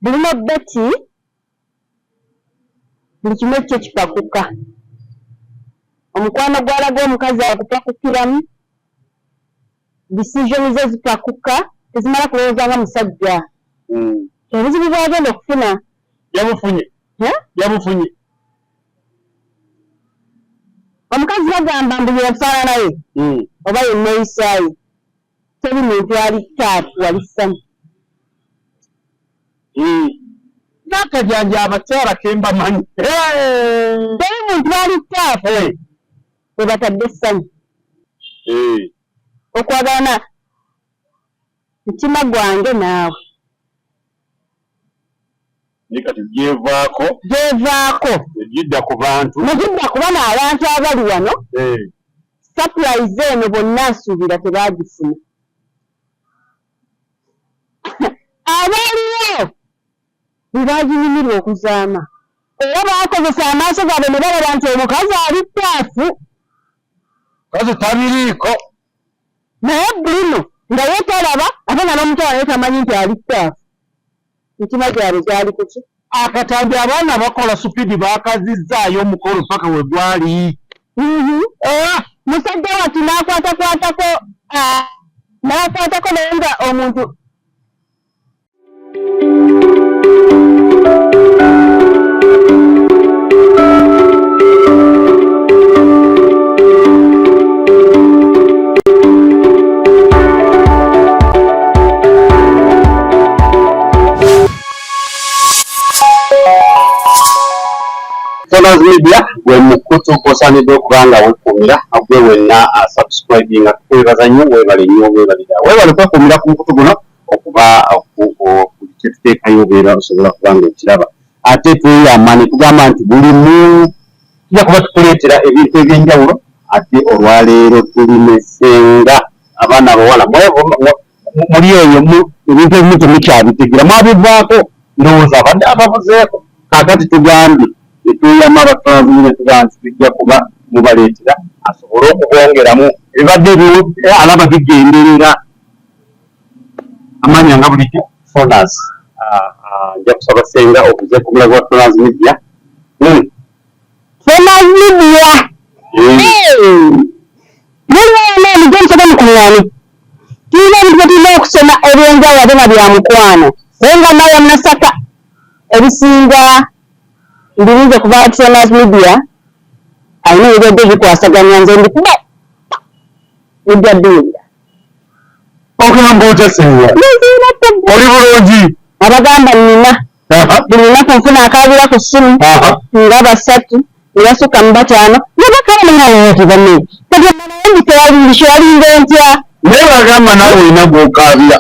bulina beti buli kimu ekyo kipakuka. Omukwano gwalaga omukazi akupakukiramu, decision ze zipakuka, tezimala kulowooza nga musajja. Obuzibu bwagenda okufuna yabufunye omukazi bagamba mbu yefaana naye oba yenneeyisaayo teri muntu ali taapu wali ssanyu. N'akajanja abakyala kemba manyi teri muntu ali taapu we batadde essanyu. Okwagana mutima gwange naawe kati gyevaako egidda ku bantu negidda kubana abantu abali wano surprise eno bonna nsuubira tebaagifuna. Abaaliwo bwe baaginyumirwa okuzaama era baakozesa amaaso gaabwe ne balaba nti omukazi ali ttaafu kazi tabiriiko naye Bruno nga yeetalaba ate nga n'omukyala naye tamanyi nti ali ttaafu. Mitima gyabwe gyali kuki? Akatambi abaana bakola supidi baakazizzaayo omukolo paka we gwali. Musajja wati n'akwatakwatako naye nga omuntu Sonaz Media we mukutu kosanidde okubanga wekumira agwe wenna subscribing akwebaza nnyo webale nnyo webale kwekumira ku mukutu guno okuba kyetuteekayo obeera osobola kubanga okiraba ate tweyamani tugamba nti buli muntu tujja kuba tukuleetera ebintu ebyenjawulo ate olwaleero tulimesenga abaana abawala muli eyo ebintu ebimu temukyabitegera mwabivaako ndowooza abadde ababuzeeko kaakati tugambye tuyama abatwazimire tugaa nti tujja kuba mubaleetera asobole okubongeramu ebibadde alaba bigenderera amanya nga bulijjo Sonaz nja kusaba senga okuze ku mulago wa Sonaz Media. Sonaz Media mulwana emigensoba mukuŋŋaani tulina ebintu byetulina okusoma ebyenjawulo ate nga bya mukwano naye nga Mariam Nasaka ebisinga ndirize kuba Sonaz Media alina ebibadde bikwasaganya nze ndikuba ejja dduyira ogamba otaseeya oli bulungi abagamba nnina buli lunaku nfuna akaabira ku ssimu nga 3 nga sukka mu 5 nabakala naaati banne kati naye mbitewalindisho walinga ntya naye bagamba naawe olina gw'okaabira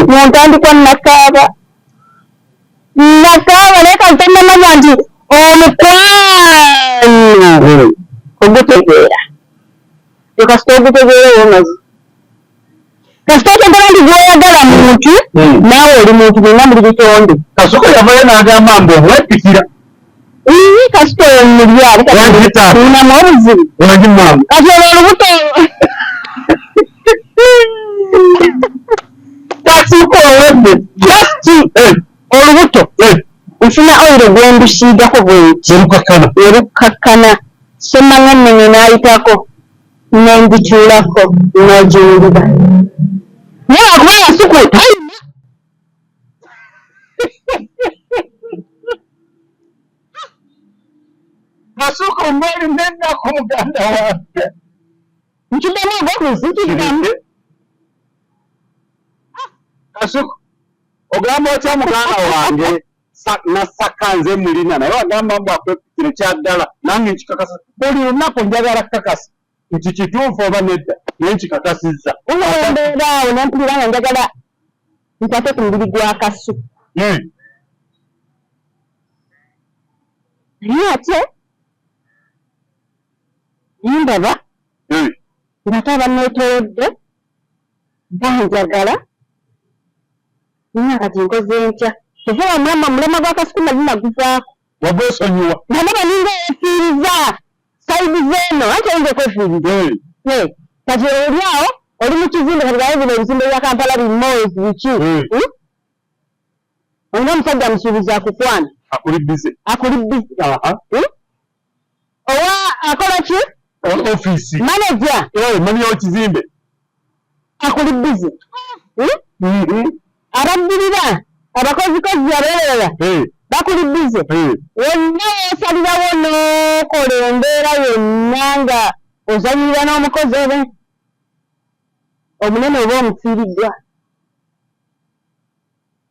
nontandikwa nakaaba naye kati tannamanya nti omukwano ogutegeera ekasita ogutegeera womazi kasita otegera nti gw'oyagala muntu naawe oli muntu nina muli bitonde. Kasuka yavayo n'agamba mbu omwepikira kasita omulyali tulinamu obuzibu kati olwo olubuto kasuka owedde olubuto nfuna oyiro gwendusiigako bwenti erukakkana semanga nnenge n'ayitako nendikyulako n'ojunguba naye wakuba yasukwe talina kasuka omwali nennaku muganda wange nkiddamu ogwokuzikidamu kasuka ogamba otya muganda wange nasaka nze mulina naye wagamba mbu akwepikire kyaddala nange nkikakasa buli lunaku njagala kukakasa nti kituufu oba nedda naye nkikakasizza olwembeeraawo nempulira nga njagala nkwate ku mubiri gwa kasu naye ate nindaba ngate abanneetoolodde banjagala nina kati nkoze ntya kuva mama mulema gwa kasuku nali naguvaako waba osonyiwa nane baninga efiiriza saidi zeeno anti oyinza okwefiiriza kati olyawo oli mu kizimbe kati baye bino ebizimbe bya Kampala bimozi biki olina omusajja amusuubiza akukwana akulibbize owa akola ki office manager mani w'ekizimbe akulibbize abaddirira abakozikozi abeerera bakulibbize wonna weesalirawo n'okola embeera yonna nga ozanyirira n'omukozi obe omunene oba omufiiriddwa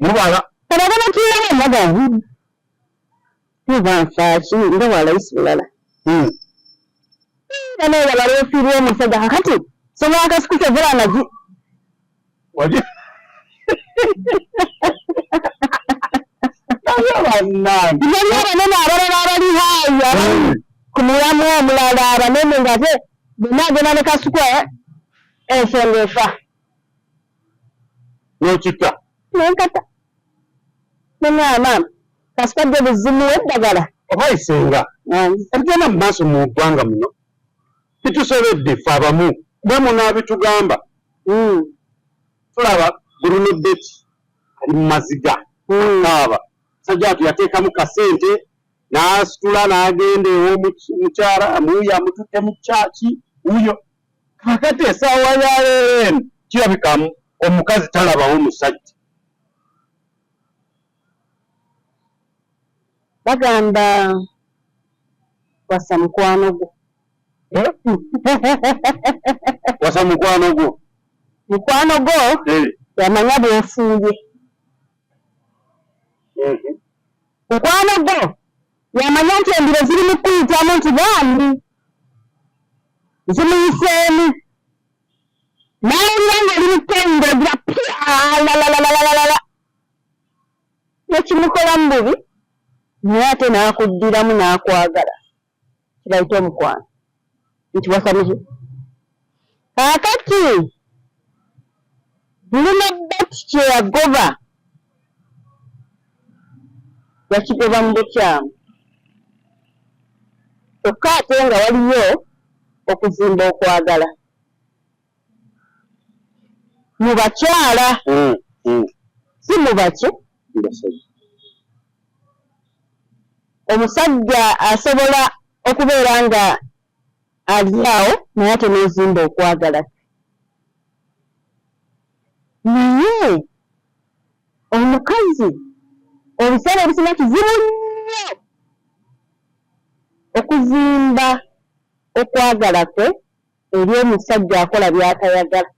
mubala abagana tuyera emagavu tubanfaaki nga walayisi bulala neebala lwofiirwa omusajja kakati sobola akasikusa evula amagi nali abanene abalala abali haayi ku mulamu omulala abanene ngate bonna agenda ne kasukwa ensonga efa n'okikka nenkata neŋŋamba kasipadde buzimu w'eddagala oba isenga ebigenda mu maaso mu ggwanga muno bitusobedde ffe abamu bwe munaabitugamba tulaba Bruno Beti ali mu maziga akaaba sajja atu yateekamu kasente n'asitula n'agenda ew'omukyala amuuyo amututte mu kyaki wuyo kakati essaawa ya leero eno kirabika omukazi talabawo musajja bagamba wasa mukwano gwo wasa mukwano gwo yamanya bw'ofuuye mukwano gwo yamanya nti embiro ziri mu kuyitamu nti bambi zimuyiseemu n'awulira ng'eri mu ttendo gira pyalalalalalala nekimukolamu bubi naye ate n'akuddiramu n'akwagala kibayita omukwano nti wasamiki kaakati Bruno Beti kye yagoba yakigoba mu bukyamu kyokka ate nga waliyo okuzimba okwagala mu bakyala si mu baki omusajja asobola okubeera nga ali awo naye ate n'ozimba okwagala naye omukazi obiseera ebisinga kizibu nnyo okuzimba okwagala kwe eri omusajja akola by'atayagala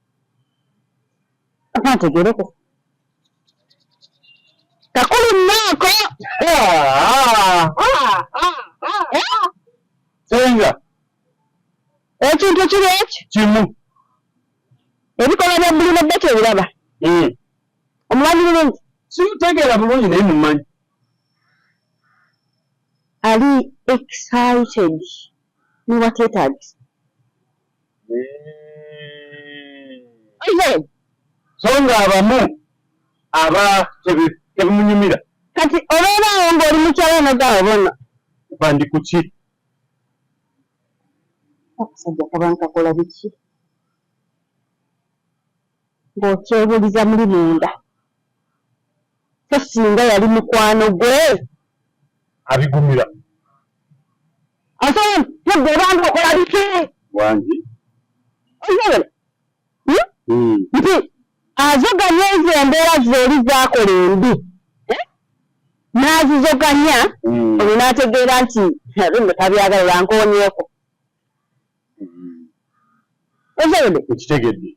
ntegereko kakulu nnaako senga ekintu kiri ekyo kimu ebikolwa bya Bruno Beti ebiraba omumanyi bulungi simutegeera bulungi naye mumanyi ali excited niwateetagisa so nga abamu aba tebimunyumira kati obeeraawo ng'oli mukyalo nogaawo bona bandi kuki okusajja kaba nkakola biki ng'okyebuliza muli munda so singa yali mukwano gwe abigumira ate tegwe obanga okola biki wangi oyebera nti azoganya ezo embeera zeeri zaakola embi n'azizoganya olwo n'ategeera nti bino tabyagala nkoonyeeko oyebere ekitegedde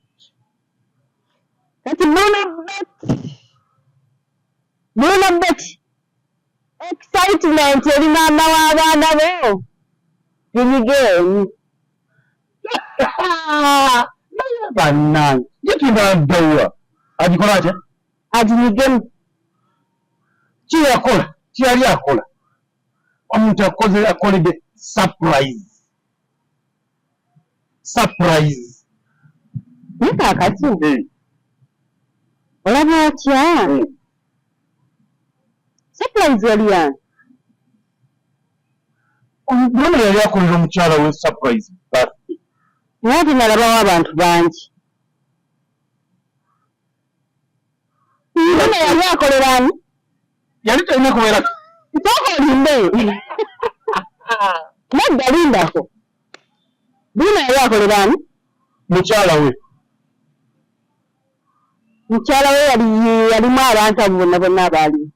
kati Bruno Beti excitement eri maama w'abaana be ginyiga eni bannange yetunaddawa agikola atya aginyigemu kiyakola kiyali akola omuntu akoledde surprise naye kaakati olaba atya surprise yali yange omwana yali akolera omukyala we surprise birthday naye ate nalabawo abantu bangi Bruno yali akolera ani yali talina kubeera tokolinde nedda lindako Bruno yali akolera ani mukyala we yalimu abantu abo bonna abaalimu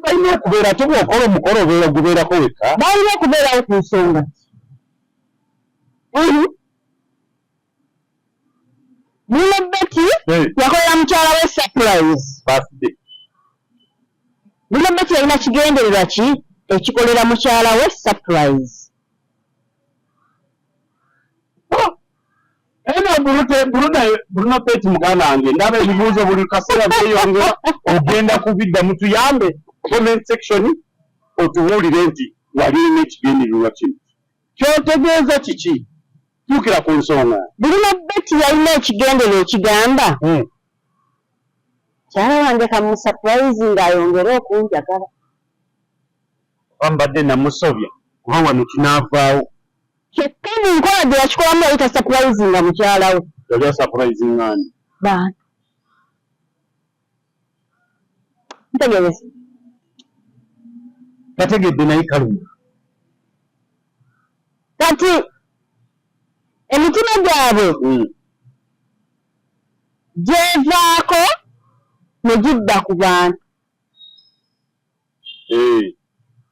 balina okubeera ate bw'okola omukolo obeera gubeerako wekka balina okubeerawo ku nsonga Bruno Betty yakolera mukyala we surprise birthday Bruno Betty yalina kigendererwa ki ekikolera mukyala we surprise Bruno Betty muganda wange ndaba ebibuuzo buli kaseera byeyongera ogenda kubiddamu tuyambe comment section otubuulire nti wali olina ekigendererwa kino kyotegeeza kiki tuukira ku nsonga Bruno Betty yalina ekigendererwa ekigamba mukyala wange kamusurprise ng'ayongere okunjagala wambadde namusobya kuba wano kinaavaawo kyokka mu nkola gye yakikolamu yayita surprise nga mukyala we yali asapurayizi ng'ani bantu ntegereza kategedde naye kaluma kati emitima gyabwe gyevaako ne gidda ku bantu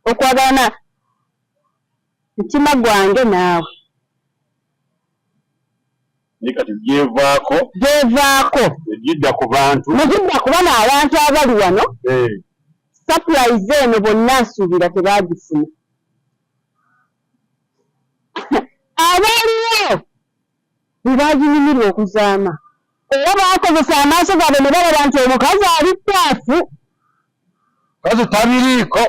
okwagalana mutima gwange naawe ne kati gyevaako egidda ku bantu negidda ku bano abantu abali wano surprise eno bonna nsuubira tebaagifuna abaaliwo bebaaginyumirwa okuzaama era baakozesa amaaso gaabwe ne balaba nti omukazi ali ttaafu kazi tabiriiko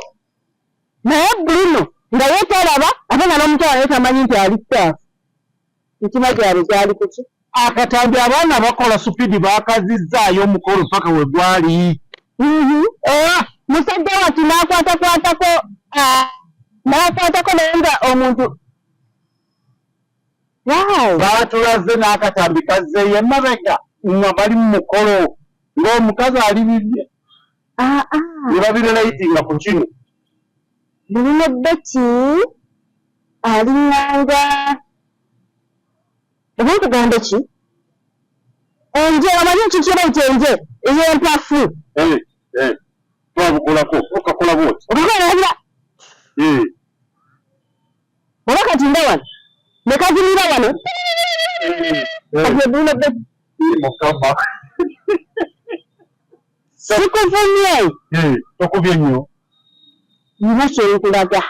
naye Bruno nga yeetalaba ate nga n'omukyala naye tamanyi nti ali ttaafu mitima gyabwe gyali kuki akatambi abaana bakola supidi baakazizzaayo omukolo paka we gwali musajja wati n'akwatakwatako naye nga omuntu baatulaze n'akatambi kazzeeyo emabega nga bali mu mukolo ng'omukazi ali bibye ne babirelayitinga ku kino Bruno Betty alinganga oba nkugamba ki enje omanyi ki kyebayita enje ey'empafu twabukolako okakola bwoti obukolabira oba kati nda wano ne kazimira wano Bruno Betty mukama sikuvumye tokubye nnyo nina kyenkulaga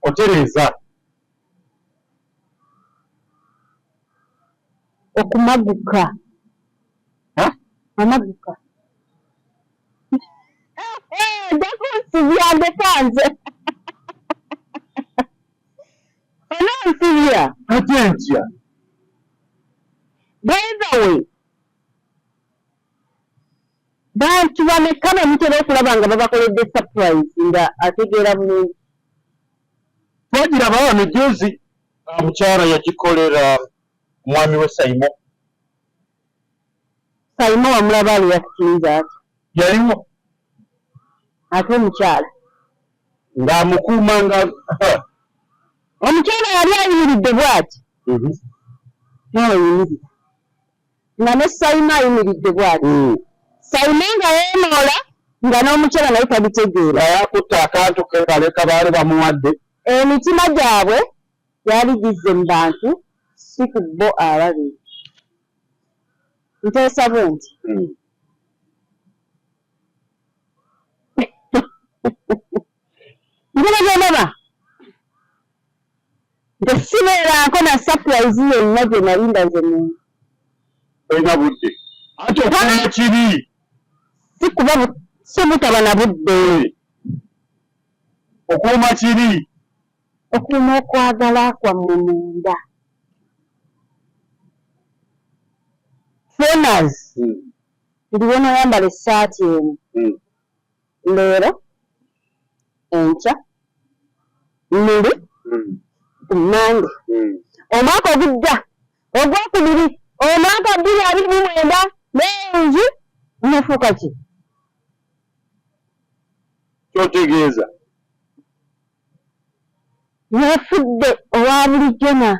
otereeza okumaguka amaguka ndakunsibya ndekanze onansibya ate ntya bwezawe bantu bameka bamutera okulaba nga babakoledde surprise nga ategeera bulungi twagira bawano ejjuzi omukyala yagikolera omwami we Saimo wamulaba ali yakikiriza ati yaliwo ate omukyala ng'amukuuma nga omukyala yali ayimiridde bw'ati naweyimirira nga ne Saimo ayimiridde bw'ati Saimo nga yeemoola nga n'omukyala naye tabitegeera yakutte akantu ke baleka baali bamuwadde emitima gyabwe gyali gizze mu bantu si ku bo ababiri nteesa bwe nti njaba gyendaba nte sibeeranko na surprise yonna gye nali ndaze muntu olina budde ate okuuma kiri si butaba na budde okuuma kiri okuuma okwagala kwammwe munda Fenaz ndiwo noyambala essaati eno leero enkya luli nange omwaka ogujja ogwokubiri omwaka 2029 nenju Nefuuka ki? Kyotegeeza. Yafudde owa bulijjona.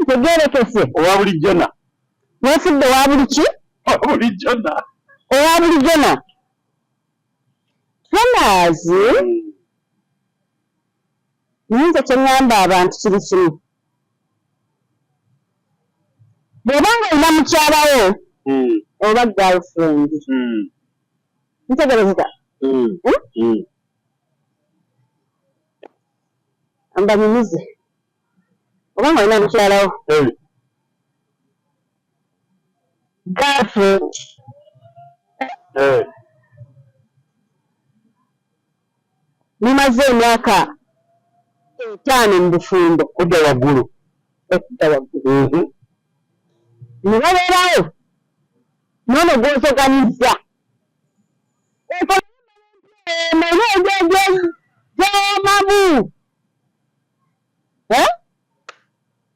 Ntegeerekese. Owa bulijjona. Yafudde owa buli ki? Bulijjona. Owa bulijjona. Fenaazi nze kye ŋŋamba abantu kiri kimu. Bw'oba nga olina mukyalawo oba girlfriend. Ntegerezeka? Ambanyumize. Oba nga olina mukyalawo. Girlfriend. Mumaze emyaka 5 mu bufumbo. Kudda waggulu. Okudda waggulu. Ne babeerawo n'ono gw'osoganizza. Gy'omamu.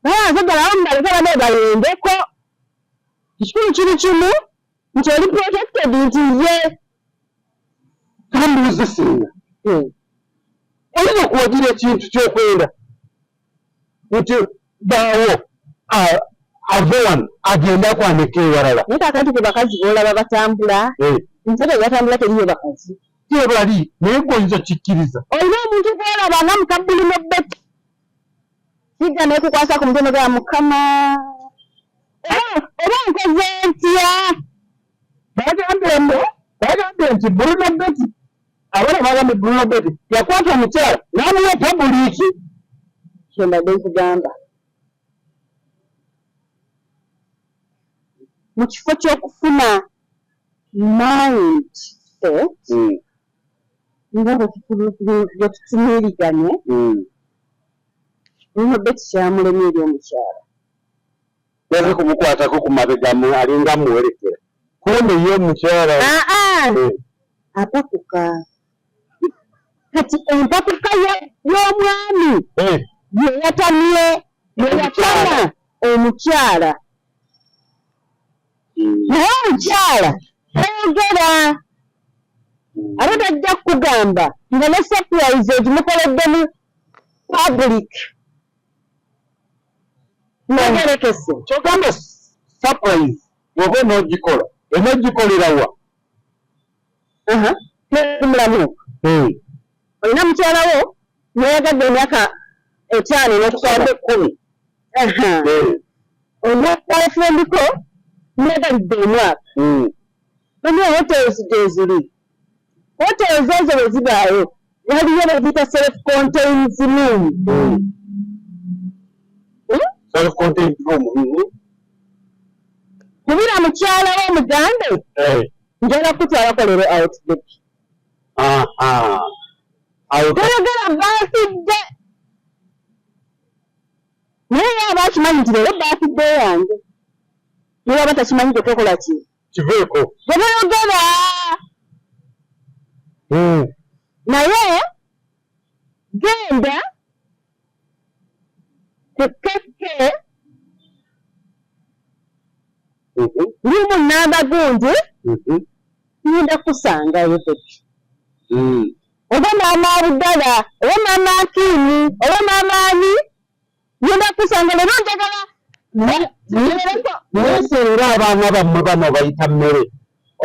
Naye abasajja balamu baleke bane balembeko. Ekikulu kiri kimu nti oli protected nti ye. Kambuuze singa. Olina okuwagira ekintu ky'okwenda nti baawo ave wano agenda kwanika ewalala. Naye kaakati ku bakazi b'olaba batambula nsebe batambula teriyo bakazi. Tebali naye gw'oyinza kikkiriza. Olina omuntu gw'olaba nga mukabbuli n'ebbeti sigga n'ekukwasa ku mutwe n'ogamba Mukama oba nkoze ntya. Bagambye nti Bruno Betty abana bagambye Bruno Betty yakwata omukyala n'amuwa pabuliiki. Kye mbadde nkugamba. Mu kifo ky'okufuna mind set nga bwe tutumiiriganye Bruno Betty kyamulemye eri omukyala. Yaze kumukwatako ku mabega alinga amuwerekera. Kumbe ye omukyala. Apakuka. Kati empakuka y'omwami ye yatamye ye yatama omukyala. Naye omukyala tayogera. Ate tajja kukugamba nga ne surprise egimukoledde mu public. Nagerekese. Kyogamba surprise bw'oba onoogikola onoogikolera wa? Mulamu. Olina mukyalawo neyagadde emyaka 5 n'okusamba 10. Olina girlfriend ko neyagalidde emyaka. Baniyo hotels gyeziri. Hotels ezo bwe zibaawo waliyo bwe ziyita self-contained room. Self-contained room. Kubira mukyalawo omugambe njala kutwalako leero outback. Toyogera baafidde. Naye ye aba akimanyi nti leero baafidde yange. Naye aba takimanyi tokola ki? Kiveeko. Toyogera. Naye genda ku kekke lumu namba gundi ngenda kusangayo Betty. Oba maama Abudala oba maama Akiini oba maama Ani ngenda kusanga leero njagala naye singa abaana bammwe bano bayita mmere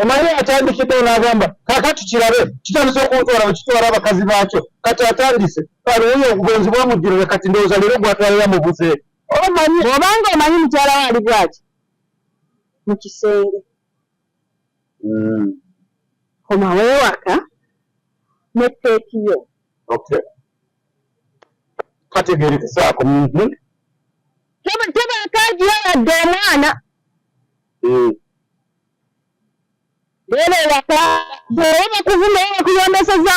omanyi atandikidde n'agamba kaakati kirabe kitandise okuntwala bwekitwala abakazi baakyo kati atandise aliwo obugonzi bwamujjirire kati ndowooza leero gwatwalira mu buze. Obanga omanyi mukyala we ali bw'ati mu kisenge komawo ewaka n'etteekiyo. Kategeerekesaako. Tebaakaagiyo yadde omwana. Leero ewaka bw'oba bakuvuma oba bakuyombeseza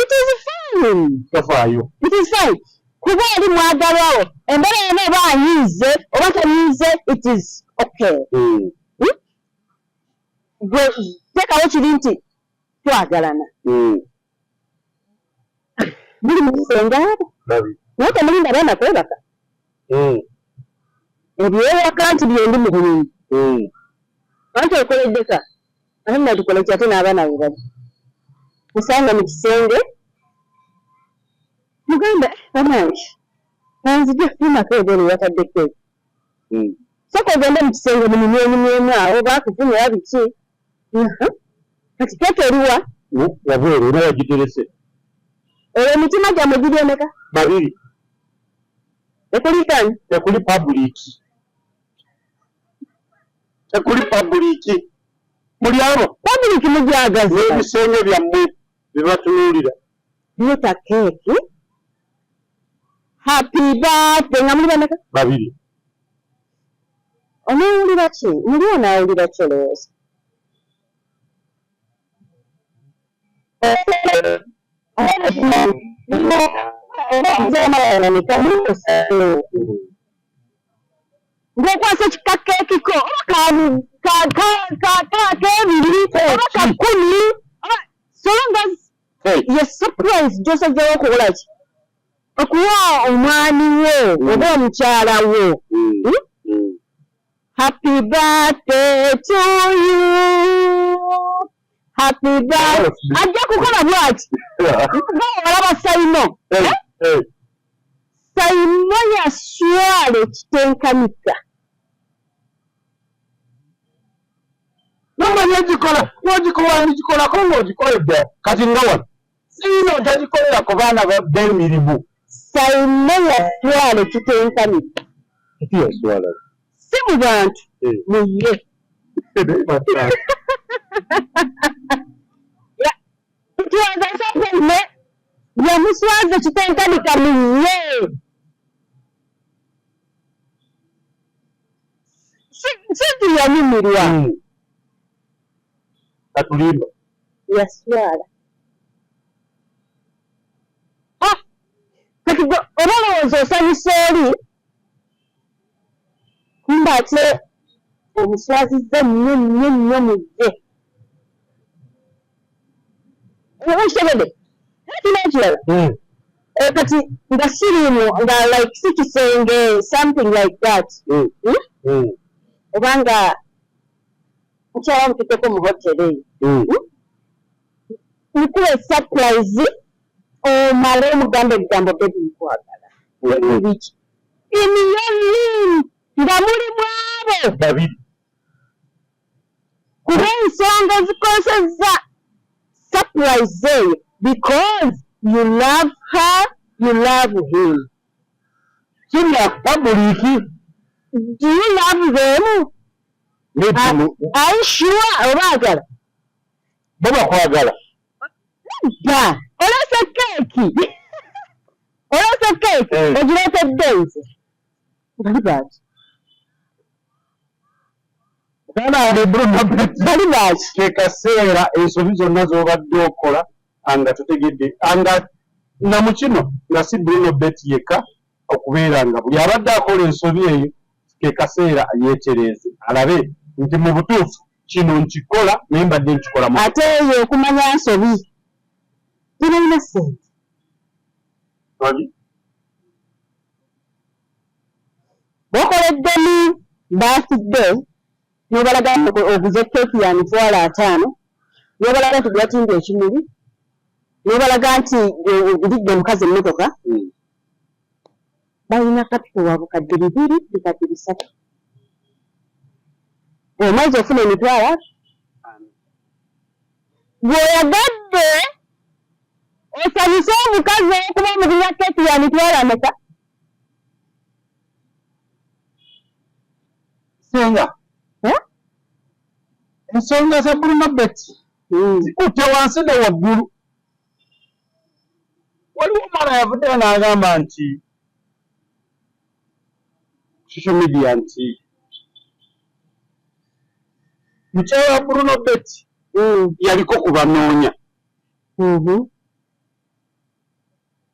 it is fine. Tofaayo. It is fine. Kuba oli mwagalwawo embeera yonna oba anyiize oba tanyiize it is okay. Gwe teekawo kiri nti twagalana. Buli mu kisenge abo naye temulinda baana kwebaka. Ebyewaka nti byendi mu bulungi Anti okoledde ka ate natukola kyate n'abaana be bali musanga mu kisenge mugamba banange nanzija fumako ebyo yataddeko soko ogende mu kisenge munyumyenyumyemu awo bakufunira biki kati keke eriwa wabweru era wagiterese olwo emitima gyammwe giri emeka 2 ekulikani tekuli public muli abo public mujagaze ebisenge byammwe bebatunuulira byeta keeki happy birthday nga muli bameka 2 onoowulira ki muli onaawulira ki olowooza ng'okwasa ekikakeekiko k'ebiri oba ka 10 so long as ye surprise gy'osajjawo okukola ki okuwa omwani wo oba omukyala wo happy birthday to you happy birthday ajja kukola bwati olaba sayino sayino yaswala ekitenkanika nomanya ogikola ng'ogikoledde kati nga wano siino tagikolera ku baana b'emirimu sayino yaswala ekitenkanika eki yaswala si mu bantu muye twaza sapene yamuswaza ekitenkanika muye si yanyumirwa katulimba yaswala kati oba olowooza osanyusa oli kumba ate omuswazizza nnyo mujje okitegedde kina ekirala kati nga sirimu nga like si kisenge something like that obanga mukyala mututteko mu hoteri nkuba surprise omale omugambo ebigambo bebi nkwagala biki emiyoni nga mulimu abo 2 kuba ensonga ezikozesezza surprise eyo because you love her you love him kina public do you love them are you sure obaagala babakwagala da olose keeki ogireetedde nze bali baaki bali baaki kekaseera ensobi zonna z'obadde okola anga tutegedde anga na mu kino nga si Bruno Bet yekka okubeera nga buli abadde akola ensobi eyo kekaseera yeetereeze alabe nti mu butuufu kino nkikola naye mbadde nkikola ate eyo okumanya nsobi tirina ssente bwokoleddemu birthday n'obalaga oguze keeki ya mitwalo 5 n'obalaga nti gwatimba ekimuli n'obalaga nti ogulidde omukazi emmotoka balina kapito wa bukadde 2 bikadde 3 omwezi ofuna emitwalo bw'oyagadde osanyuse omukazi okuba omuguza keeki ya mitwalo ameka senga ensonga za Bruno Bet zikutte wansi ne waggulu waliwo omwana yavuddeyo n'agamba nti social media nti mukyala wa Bruno Bet yaliko kubanoonya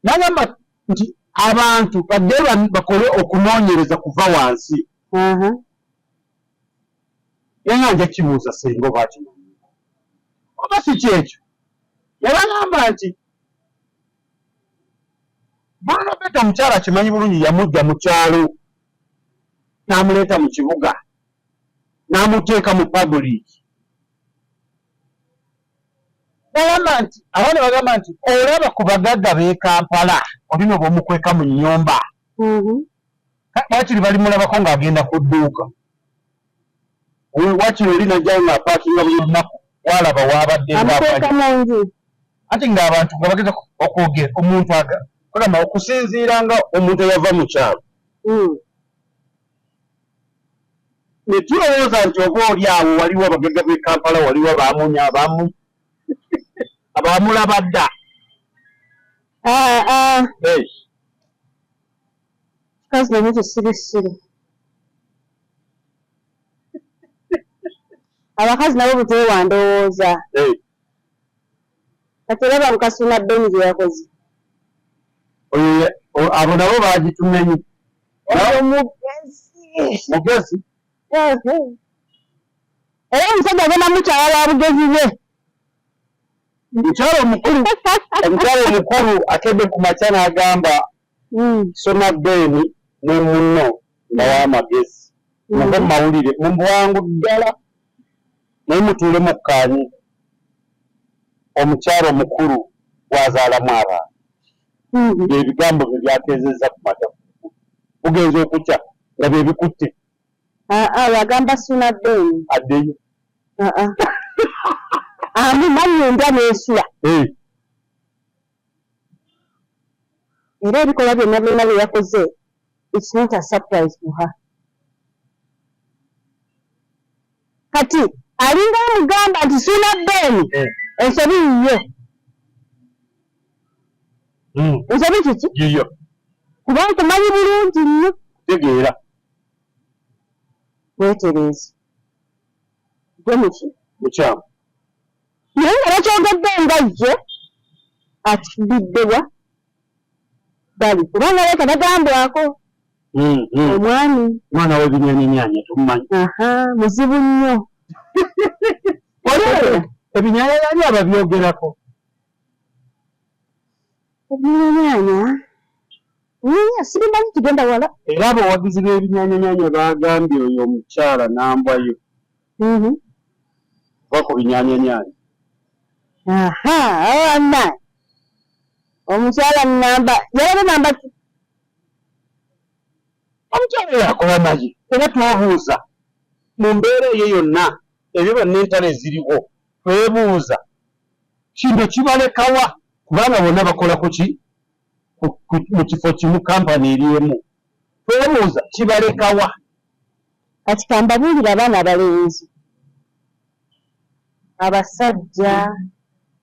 n'agamba nti abantu badde bakole okunoonyereza kuva wansi yenga nja kibuuza senga oba kimanyi oba si kyekyo yabagamba nti Bruno Bet omukyala akimanyi bulungi yamugga mu kyalo n'amuleeta mu kibuga n'amuteeka mu public. Bagamba nti abaana bagamba nti olaba ku bagagga b'e Kampala olina oba omukweka mu nnyumba. Wakiri bali mulabako ng'agenda ku dduuka. Wakiri oli najjayo ng'apaakinga buli lunaku walaba wabadde ate ng'abantu nga bageza okwogera omuntu kugamba okusinziira nga omuntu eyava mu kyalo. Ne tulowooza nti oba oli awo waliwo abagagga b'e Kampala waliwo abaamunya abaamulaba dda. Kikazi nabyo kisirisiri. Abakazi nabo buteewandowooza. Kati olaba Mukasuna Beni gye yakoze. Abo nabo baagitumenye. Mugezi? Era omusajja agenda mukyala wa bugezi bwe. Omukyala omukulu akedde ku makya n'agamba Sona Beni ne munno nga w'amagezi. Muve mu mawulire mubwangu ddala naye mutuule mu kkaanyi. Omukyala omukulu bw'azaalamu abaana. Ebigambo bye byateezezza ku matako. Bugenza okukya nga bye bikutte. Yagamba Sona Beni. Addeyo. Manyunda n'esula. Era ebikolwa byonna byonna bye yakoze, it's not a surprise to her. Kati alinga amugamba nti Sona Beni ensobi yiyo. Ensobi kiki? Yiyo. Kuba nkumanyi bulungi nnyo. Tegeera. Weetereeze. Gwe muki? Mukyamu. Naye nga bakyogedde nga ye atibiddebwa bali kubanga leka bagambwako omwami mwana w'ebinyanyanyaanya tumumanyi. Muzibu nnyo. Ebinyanyanyaanya ababyogerako. Ebinyanyanyaanya sibimanyi kigenda wala. Era abawagizi b'ebinyanyanyaanya baagambye oyo omukyala n'ambwayo va ku binyanyanyaanya. Awanna omukyala namba yalaba namba omukyala yakola naye era twabuuza mu mbeera eyo yonna ebyo byonna entalo eziriwo twebuuza kino kibalekawa kubanga bonna bakola kuki mu kifo kimu kampani eri emu twebuuza kibalekawa. Kati kambabuulira abaana abalenzi abasajja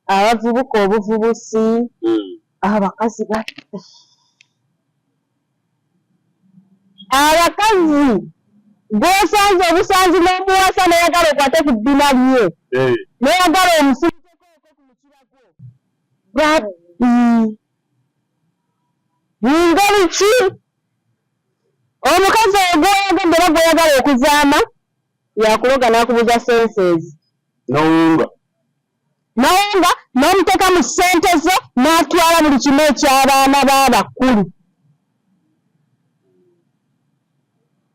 abavubuka obuvubusi abakazi abakazi gwosanze obusanzi n'omuwasa nayagala okwate ku ddina lye nayagala omusibitekooko ku mukirako babbi ngeri ki omukazi oyo gwoyagedde era gwoyagala okuzaama yakuloga n'akubuza senses nawunga n'omuteeka mu ssente ze n'atwala buli kimu eky'abaana b'abakulu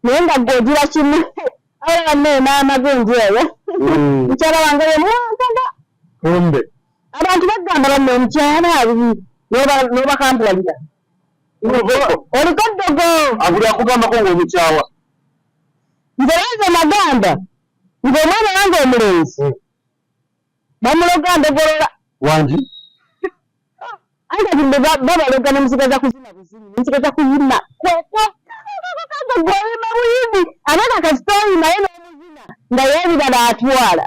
naye nga gw'ogira kimu n'amagenji eyo mukyala wange yemwankaga kumbe abantu bagamba banne omukyala n'obakampulagita oliko ddogo abuli akugambako ng'omukyawa nze lanze nagamba ng'omwana wange omulenzi bamuloga ndogolola wangi ate bimbe babaloga nemusigaza kuzina buzini nemusigaza kuyima gweyima buyimi abaana kasitoyi naye n'omuzina nga yeebirala atwala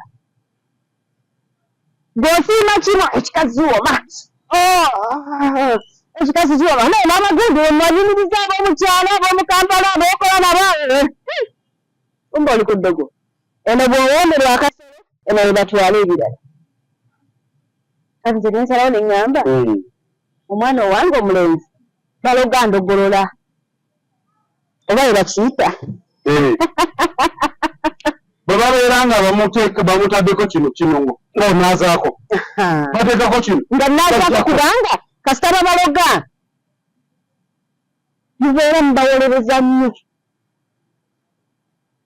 ng'osiima kino ekikazi woma ekikazi kiwoma naye n'amagundi wemwanyumiriza ab'omukyalo ab'omukampala ab'okola nabo kumba oli ku ddogo eno bw'owomberwa akasolo eno we batwala ebirala kati nze nensalawo ne ŋŋamba omwana owange omulenzi baloga ndogolola oba we bakiyita bwe babeera nga bamutaddeko kino ng'onaazaako bateekako kino nga naazaako kubanga kasita babaloga mubeera mubawolereza nnyo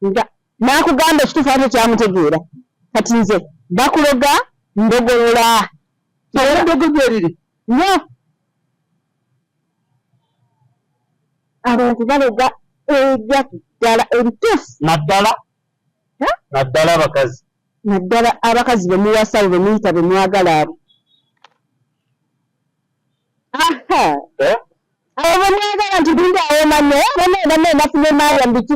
nga nakugamba ekituufu ate kyamutegeera kati nze bakuloga ndogolola ndogogerire no abantu baloga erya ddala ebituufu naddala abakazi naddala abakazi bemuwasa abo bemuyita bemwagala abo abo bemwagala nti bingi awomane banene nafune maaya mbiki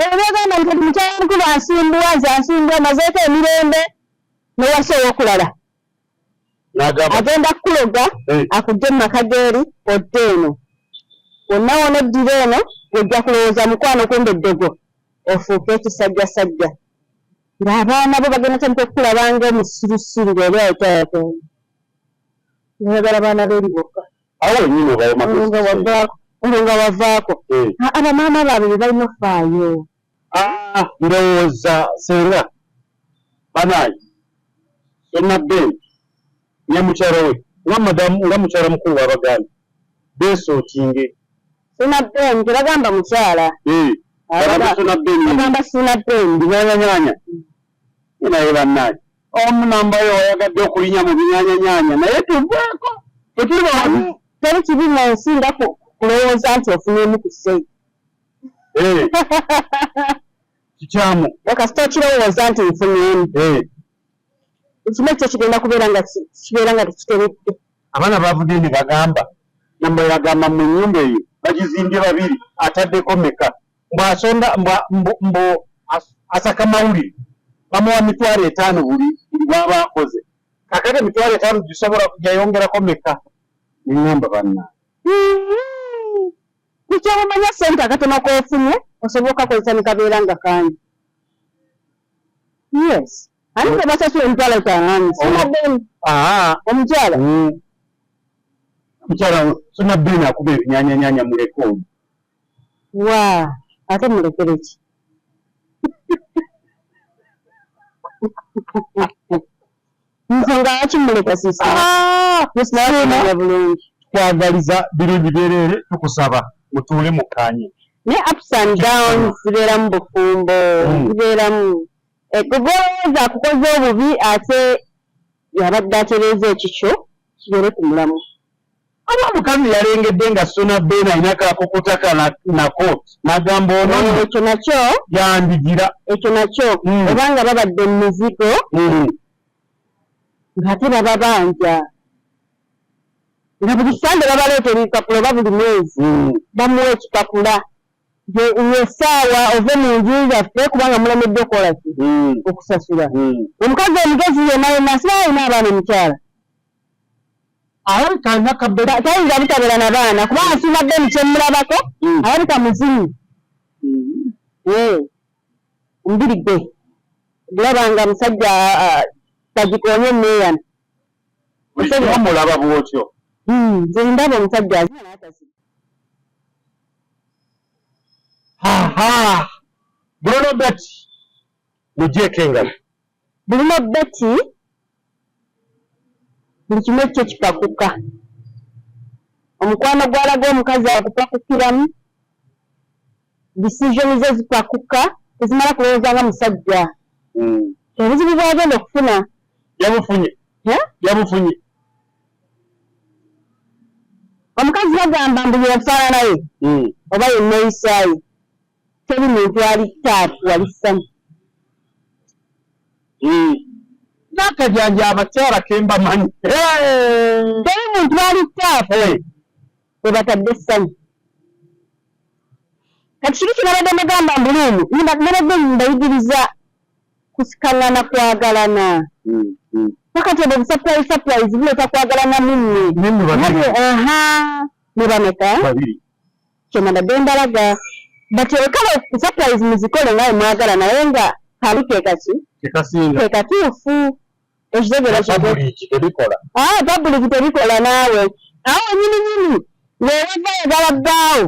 ebagamba nti mukyala mukulu ansimbuwa nze ansimbuwa mazeeko emirembe newasa owokulala agenda kukuloga akugye mu maka geeri odde eno wonna wona oddira eno ojja kulowooza mukwano kumba eddogo ofuuke ekisajjasajja ng'abaana bo bagenda tandika okukulabanga omusirusiru ng'oli ayitaako oyagala baana beeri bokka awo wenyini olwo nga wavaako abamaama baabwe be balina ofaayo ndowooza senga banayi sonabbeeni nyamukyala we nga mukyala mukulu wabaganda besootinge sonabbeeni tebagamba mukyala bagamba sonabbeeni binyanyanyanya naye bannaye omunambayo wayagadde okulinya mu binyanyanyanya naye tuveeko teri kibi mu nsi nga kulowooza nti ofunyeemu ku ssei kikyamu kasita okirowooza nti nfunyeemu ekimu ekyo kigenda kubeera nga tekiteredde abaana bavudde ne bagamba namba yagamba mu nnyumba eyo bagizimbye babiri ataddeko meka mbwasonda mbo asaka mawulire bamuwa 5,000 buli bwaba akoze kakati 5,000 gisobola kujayongerako meka neŋŋamba banna kukyabumanya ssente akatono k'ofunye osobola okakozesa ne kabeera nga kangi yes ani te basasula 5,000 sonabbeeni omukyala mukyala sonabbeeni akuba ebinyanyanyanya muleke oyo wa ate mulekere ki nsonga wakimuleka sisina bulungi twagaliza birungi byereere tukusaba mutuule mukanye ne ups and downs zibeeramu bufumbo zibeeramu gogolowooza akukoze obubi ate yabadde atereeza ekikyo kibeere ku mulamu aba omukazi yalengedde nga sonabbeeni alina kakokotaka nako n'agamba ono ekyo nakyo yandigira ekyo nakyo obanga babadde mu mizigo ng'ate baba banja nga buli sande babaleetera ebipapula oba buli mwezi bamuwa ekipapula essaawa ove mu nju yaffe kubanga mulemedde okukola ki okusasula omukazi omugezi yenna yenna siba alina abaana omukyala tayinza butabeera na baana kubanga sonabbeeni kyemulabako alabika muzimu omubiri gwe gulabanga musajja tagikoonye neeyana omulaba bwotyo nze ndaba omusajja Bruno Betty mugyeko engalo Bruno Betty buli kimu ekyo kipakuka omukwano gwalaga omukazi akupakukiramu decision ze zipakuka tezimala kulowooza nga musajja obuzibu bwagenda okufuna yabufunye omukazi bagamba mbu yefaanana ye oba yenna eyisaayi teri muntu ali taapu wali ssanyu n'akajanja abakyala kembamanyi teri muntu ali taapu we batadde essanyu kati kiri kinabadde mugamba mbuluumu nabadde mbayigiriza kusikangana kwagalana pakati obwo surprise buleeta kwagalana munnwe ne bameka kyenabadde mbalaga bateekala surprise muzikole ngawe mwagala naye nga kali keekaki keekatuufu ekitegera publiki tebikola naawe awo nyininyini weewava yagala bbaawo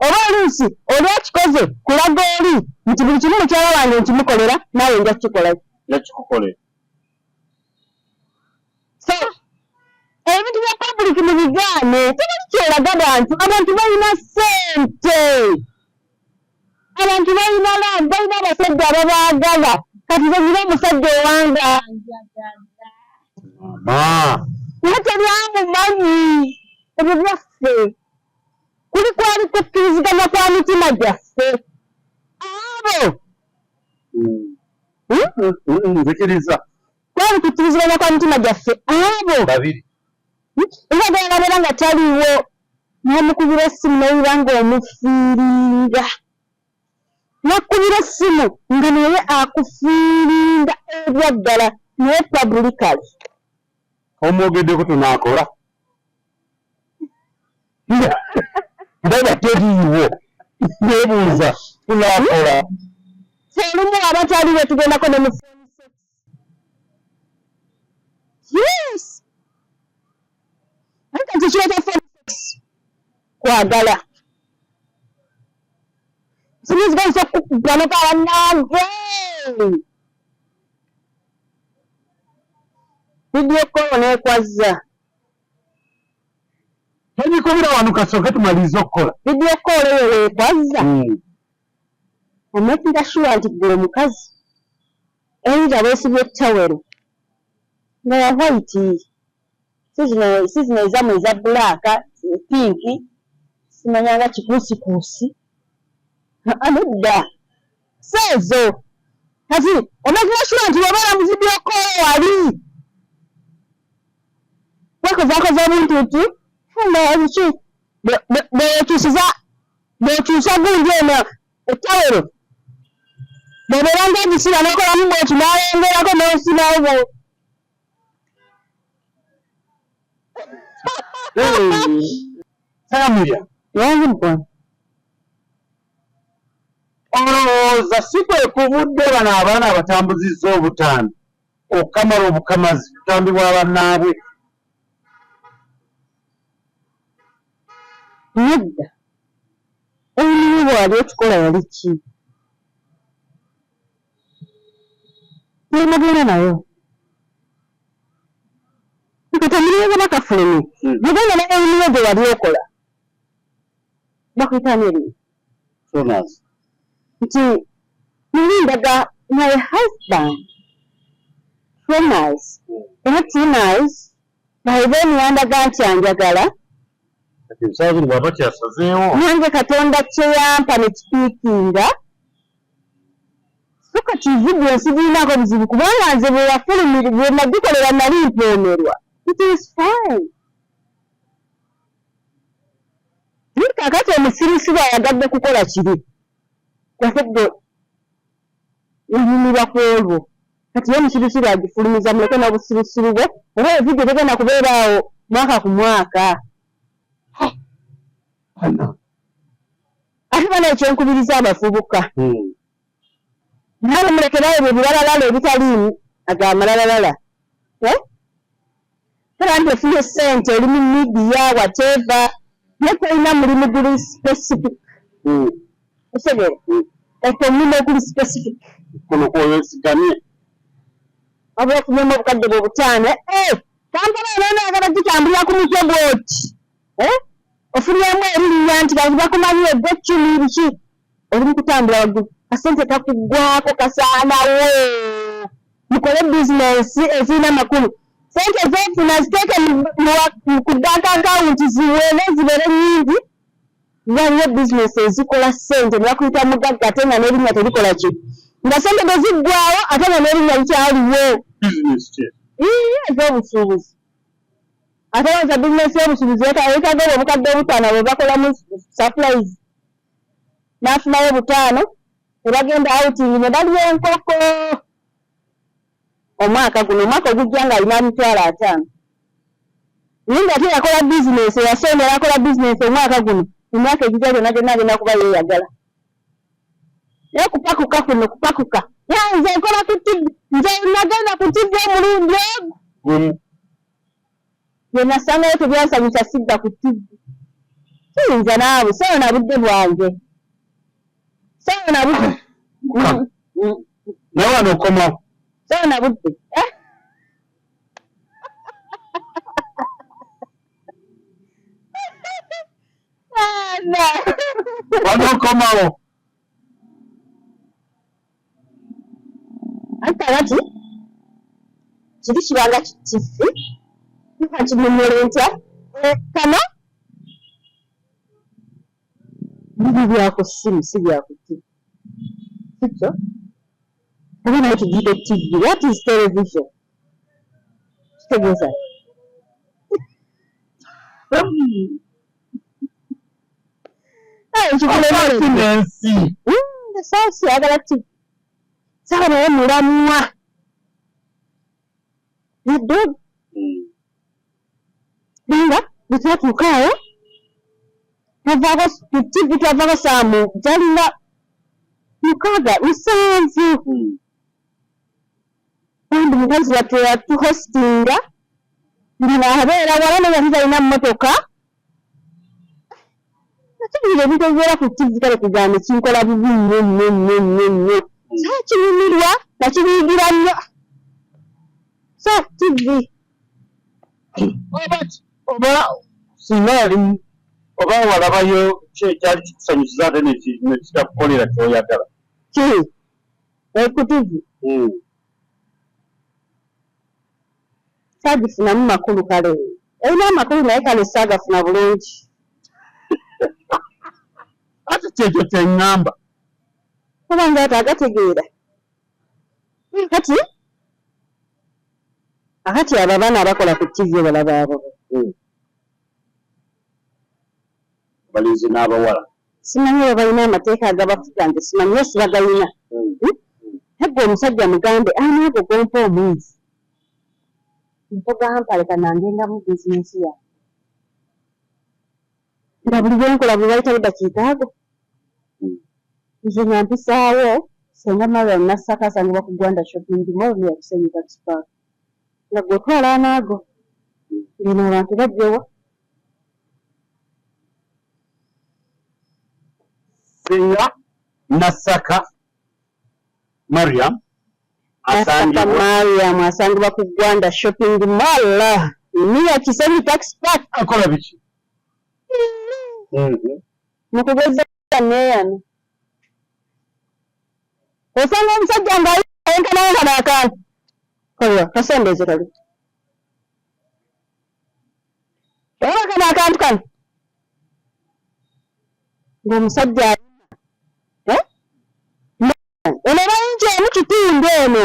oba oluusi olwakikoze kulaga oli nti buli kimu mukyala wange nkimukolera naawe nja kukikola yakikukolera so ebintu bya public mu bigaane tebali kyolaga abantu balina ssente, abantu balina laavu, balina abasajja ababaagala. Kati zenyina omusajja owangaanjagala naye teryamumanyi. Ebyo byaffe kuli kwali kukkiriziganya kwa mitima gyaffe abo nzikiriza kwali kukkiriziganya kwa mitima gyaffe abo babiri era galabeera nga taliwo n'omukubira essimu nowira ng'omufiiringa, nakkubira essimu nga naye akufiiringa ebyaddala naye publicly omwogeddeko tunaakola ndaba teriiwo nebuuza tunaakola olumu abataliwo tugendako ne mu phone sex. Yes, naye kati kireeta phone sex kwagala siniziganyisa okukuganoka bannange vidiyo kolo nekwazza ebikubira wano kasooke tumalirize okukola vidiyo kolo eyo wekwazza amakinga shuwa nti gwe omukazi eyinza beesibye ettawero nga ya white si zino ezamu eza bulaaka pinki simanyanga kikuusikuusi nedda seezo kati omakinga shuwa nti wabeera mu vidiyo kolo wali wekozaakoza obuntuutu biki bwekyusa gundi eno ettawero bwebeera ngaegisiba nokolamu bweki nalengerako nosibawo Samia yanzibwa olowooza si kwe kubudde bano abaana abatambuzizza obutambi okukamala obukamazi butambi bwa bannaabwe nedda emiwe bwali ekikola yali ki nemagenda nayo nkatamiriza bakafulumi mugenda ne emiwe gye wali okola bakuyitani eriyo sonas nti mulindaga my husband promise era promise naye yandaga nti anjagala kati ebisaawa bino bwaba kyasazeewo nange katonda kyeyampa nekipiikinga so kati vidiyo nsigirinako buzibu kubanga nze bwe nagikolera nali mpoomerwa. It is fine. Naye kaakati omusirusiru ayagadde kukola kiri kwafedde olunyumirwa ku olwo kati ye omusirusiru agifulumiza muleke n'obusirusiru bwe oba evidiyo tegenda kubeeraawo mwaka ku mwaka. Ate bana ekyenkubiriza abafubuka nawe mulekerawo ebyo bilalalala ebitaliimu agamalalala era nti ofunye ssente oli mu midiya whatever naye tolina mulimu guli specific osegere kati omulimu oguli specific kuno kwoyosiganye wabula ofunyemu obukadde bwe butaano kampala enonaagala gitambulira ku mutwe gwoti ofunyemu erinya nti bakumanyi egwe ccumi biki oli mu kutambula waggulu kasente kakuggwako kasaanawo mukole bizinensi ezirina makulu sente zofuna ziteeke ku bank account ziwene zibeere nnyingi waliwo bizinensi ezikola sente nebakuyita mugagga ate nga n'erinnya terikola ki nga sente teziggwawo ate nga n'erinnya likyaliwo ez'obusuubuzi ate wanza bizinensi y'obusuubuzi yetaaga obukadde obutaano bwe bakolamu surprise n'afunayo butaano nebagenda outing ne balya enkoko omwaka guno omwaka ogujja nga alina 5,000 naye nga ate yakola bizinensi eyasondera akola bizinensi omwaka guno emyaka egijja gyonna gyonna agenda kuba yeeyagala naye kupakuka kuno kupakuka nze nkola ku tivi nze nagenda ku tivi omulundi ogwo byenasangayo tebyansanyusa sidda ku tivi kiyinza naawe sawa na budde bwange sawa na budde naye wano okomawo sawa na budde wanokomawo ate kati kiri kibanga kitifu kakinyummula ntya kano biri byaku simu si byaku tivi kikyo oba naye tugiyite tivi what is television kitegeeza ensi esausi yagala tivi saba naye mulamwa yadde nga bwetwatuukaawo twavaako ku tivi twavaako saamu jalinga 6-7 kandi mukazi watwe yatuhostinga ndinaabeera wala naye yali talina mmotoka natubire ebintu ebibeera ku tivi kale kugambe kinkola bubi nnyo saa kinyumirwa nakibiigira nnyo so tivi oba singa yali oba walabayo kyali kikusanyusiza ate nekitakukolera kyoyagala ki ku tivi saagifunamu makulu kale erina amakulu naye kale saagafuna bulungi ate kyekyo kyeŋŋamba oba nga ate agategeera kati akati abo abaana abakola ku tivi balaba abo balinzi n'abawala simanyi oba balina amateeka agabafuga nti simanyi esi bagalina egwe omusajja mugambe anaago gompa omwezi mpogampaleka nangengamu bizinesi yawe nga buli byenkola bwe bayitawo dakiika ago nze nyampisaawo senga mara nasaka asangibwa ku Gwanda shopping mall yakusenyi taxi park nga gwetwala anaago ngeno abantu bajjewa singa Nasaka Mariam asangibwa ku Gwanda shopping mall niya Kisenyi taxi park akola biki mukugeza neyano osanga omusajja nga ayenkanawo kano akantu kolwa kasembeze kali oba kano akantu kano ng'omusajja ono bayinki emu kitundu eno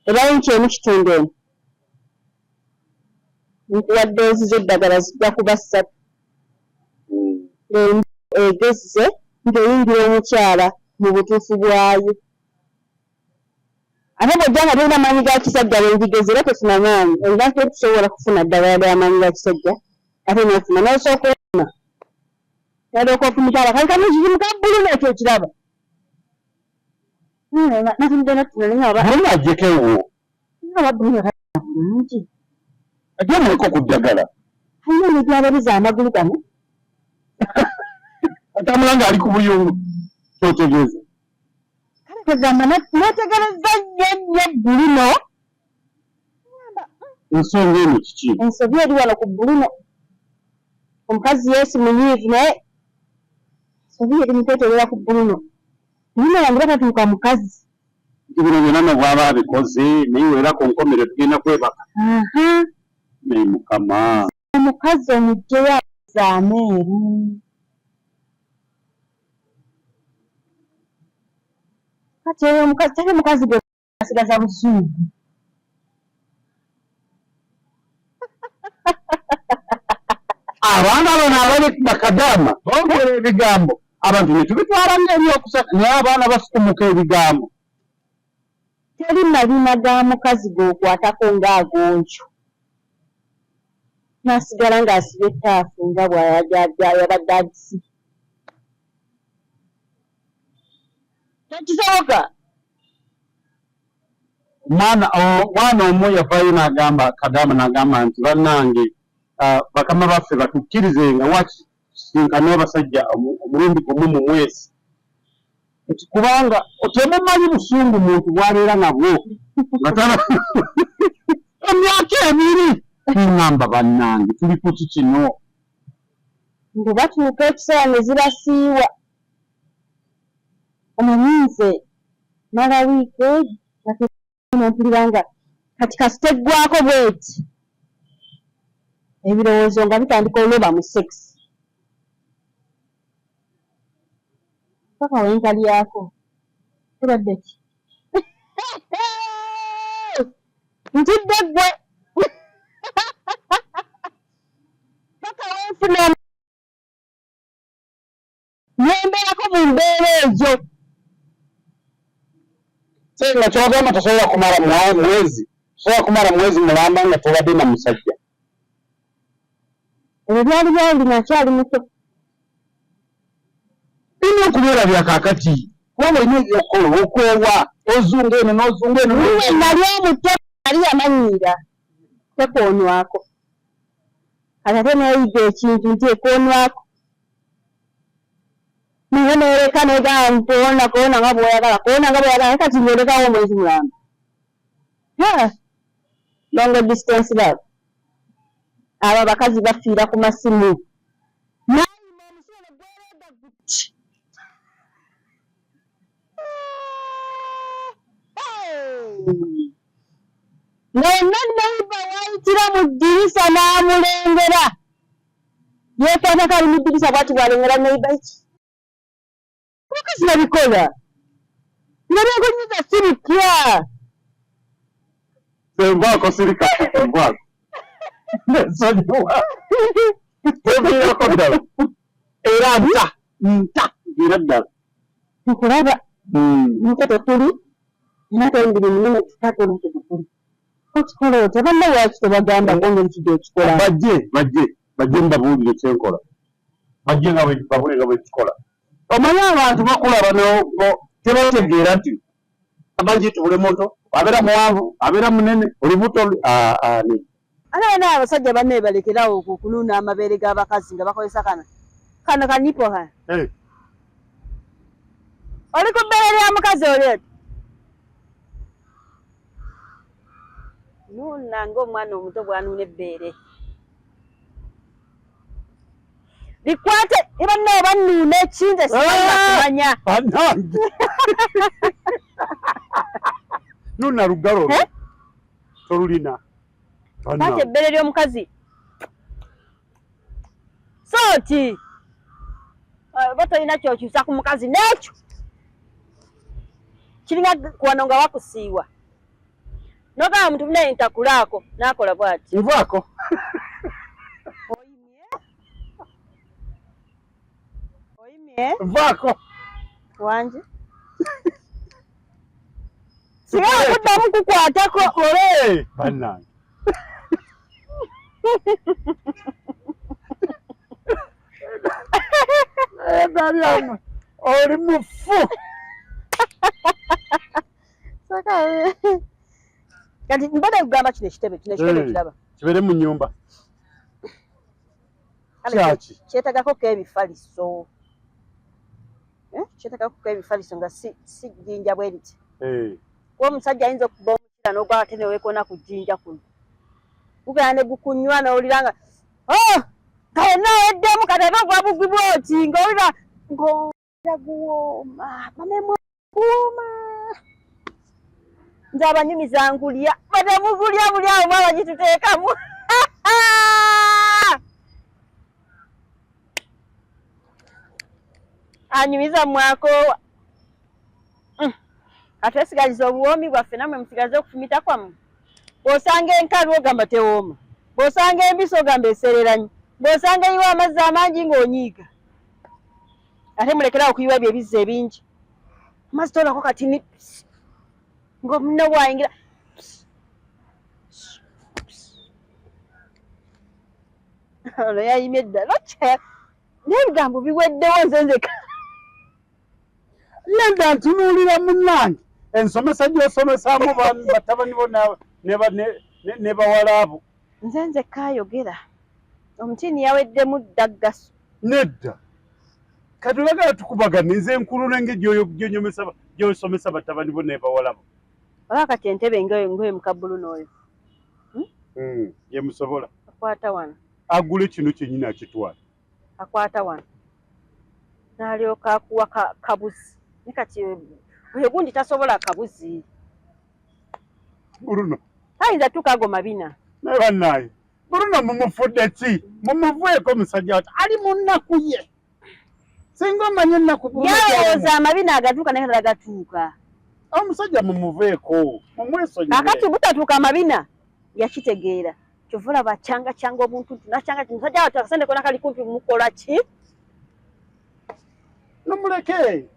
ebayinki emu kitundu eno nkuwadde ezizo eddagala zijja kuba 3 egezze ng'eyingira omukyala mu butuufu bwayo ate bw'ojja nga tolina maanyi ga kisajja bwenjigeze era tofuna maanyi olina okusobola kufuna ddagala ly'amaanyi ga kisajja ate nofuna n'osooka ofuna yalooka ofumutala kali kamu kizimu ka bbulu nekyo ekiraba natundenatunanengabajekewo ababbulu bulungi ate muliko ku ddagala alina nebyabaliza amagulu gano atambula ng'ali ku buyungu kyotegeeza kale kwegamba nategereza nnyo bbuluno ensonga eno kiki ensobi eri wano ku bbuluno omukazi yeesi munyiivu naye ensobi eri mukwetegerera ku bbuluno nina yange batatuuka mukazi nti bino byonna nobwaba abikoze naye weera ku nkomero tugenda kwebaka naye mukama omukazi omugjeyo aza ameeru kati oyo omukazi tali mukazi gwe asigaza busuugu abaana bano abali bakadaama boogera ebigambo abantu ne tubitwala ng'ebyokusaka naye abaana bafukumuka ebigambo teri malina ga mukazi g'okwatako ng'agonjo n'asigala ng'asibye ettaafu nga bw'ayabadde agisibye tekisoboka omwana omu yavaayo n'agamba kadaama n'agamba nti bannange bakama baffe batukkirize nga wakisinkana abasajja omulundi gumu mu mwezi nti kubanga temumanyi busungu muntu bw'abeera nabwo nga tana emyaka 2 ngamba bannange tuli ku kikino ngo batuuka ekiseera ne zibasiiwa omanyi nze mala wiiki egi nompulira nga kati kasiteggwako bweti ebirowoozo nga bitandika oloba mu sekisi paka wenkalyako tebadde ki ntidde ggwe paka wenfuna nembeerako mu mbeera egyo nga kyogamba tosobola kumala mwezi tosobola kumala mwezi mulamba nga tobadde na musajja ebyo byali byandi nakyali muto birina okubeera byakakati kuba olina ebyokukola okwewa ozunga eno n'ozunga eno nali omuto ali yamanyiira tekoonwako kati ate neeyiga ekintu nti ekoonwako naye neereka negamba koona nga bw'oyagala koona nga bw'oyagala kati ng'olekawo omwezi mulamba long distance love abo abakazi bafiira ku masimu nayima omusolo gwereega guti ng'onna neiba wayitira mu ddirisa n'amulengera yeekwata kali mu ddirisa bwati bwalengera neiba ki abakazi babikola nga byagonyiza sirikya envaako sirika envaako nsonyiwa teviirako ddala era nta era ddala nkulaba nte tekuli nate ngiri munene kitatolo tekukuli okikola otya banna lwaki tebagamba ngongeri kidi ekikola bajje mbabuulire kyenkola bajje nga babule nga bwekikola omanyi abantu bakulaba tebategeera nti abangi tubule moto abeera muwanvu abeera munene olubuto ani ate bana abasajja banne balekerawo okunuuna amabeere g'abakazi nga bakozesa kano kanipo oli ku bbeere lya mukazi oli oti nuuna ng'omwana omuto bwanuuna ebbeere bikwate ibanne obannuuna ekinze sikumanya anange nuuna lugalo tolulina kwate ebbeere ly'omukazi so ki oba tolina kyokyusa ku mukazi n'ekyo kiringa kuwano nga wakusiiwa nogamba omuntu munaye ntakulaako n'akola bw'ati nvaako oyimye vaako wanje singa okuddamu kukwatako kole bannange dalyamu oli mufu kati mbadde kugamba kino ekitebe kiraba kibeere mu nnyumba kyaki kyetagako k'ebifaliso kyetagako nga si jjinja bwe riti kuba omusajja ayinza okuba omukira n'ogwaba ate neweekona ku jjinja kuno gugenda ne gukunywa n'owulira nga kale naweddemu kati ate ogwa bugwi bwoti ng'owulira ng'owulira guwooma mamemu guwooma nze abanyumiza ngulya batemugulya buli awo mwaba gituteekamu anyumiza mwakoowa atwesigaliza obuwoomi bwaffe namwe musigaze okufumita kwammwe bw'osanga enkalu ogamba tewooma bw'osanga embisi ogamba esereranyi bw'osanga eyiwa amazzi amangi ng'onyiiga ate mulekerawo okuyiwa ebyo ebizzi ebingi amazzi tolako kati ng'omunne bwayingira ono yayimye ddala n'ebigambo biweddewo nzenzeka yenda ntunuulira munnange ensomesa gy'osomesaamu batabani bo ne bawala abo nze nzekka ayogera omutiini yaweddemu ddaggaso nedda kati olagala tukubagane nze enkulunenge gy'osomesa batabani bo ne bawala bo oba kati entebe ngoye mukabbulu n'oyo yemusobola akwata wano agule kino kyennyini akitwala akwata wano n'alyoka akuwa kabuzi ne kati oyo gundi tasobola akabuzi Bruno ayinza tukago mabina naye bannaye Bruno mumufudde ki mumuvueko musajja wati ali mu nnaku ye singa omanye ennaku yalowooza amabina agatuuka naye agatuuka omusajja mumuveeko mumwesonyiwe akati butatuuka amabina yakitegeera kyova olaba cyanga obuntu nacyanga musajja wati akasente kona kali kumpi mukola ki nomuleke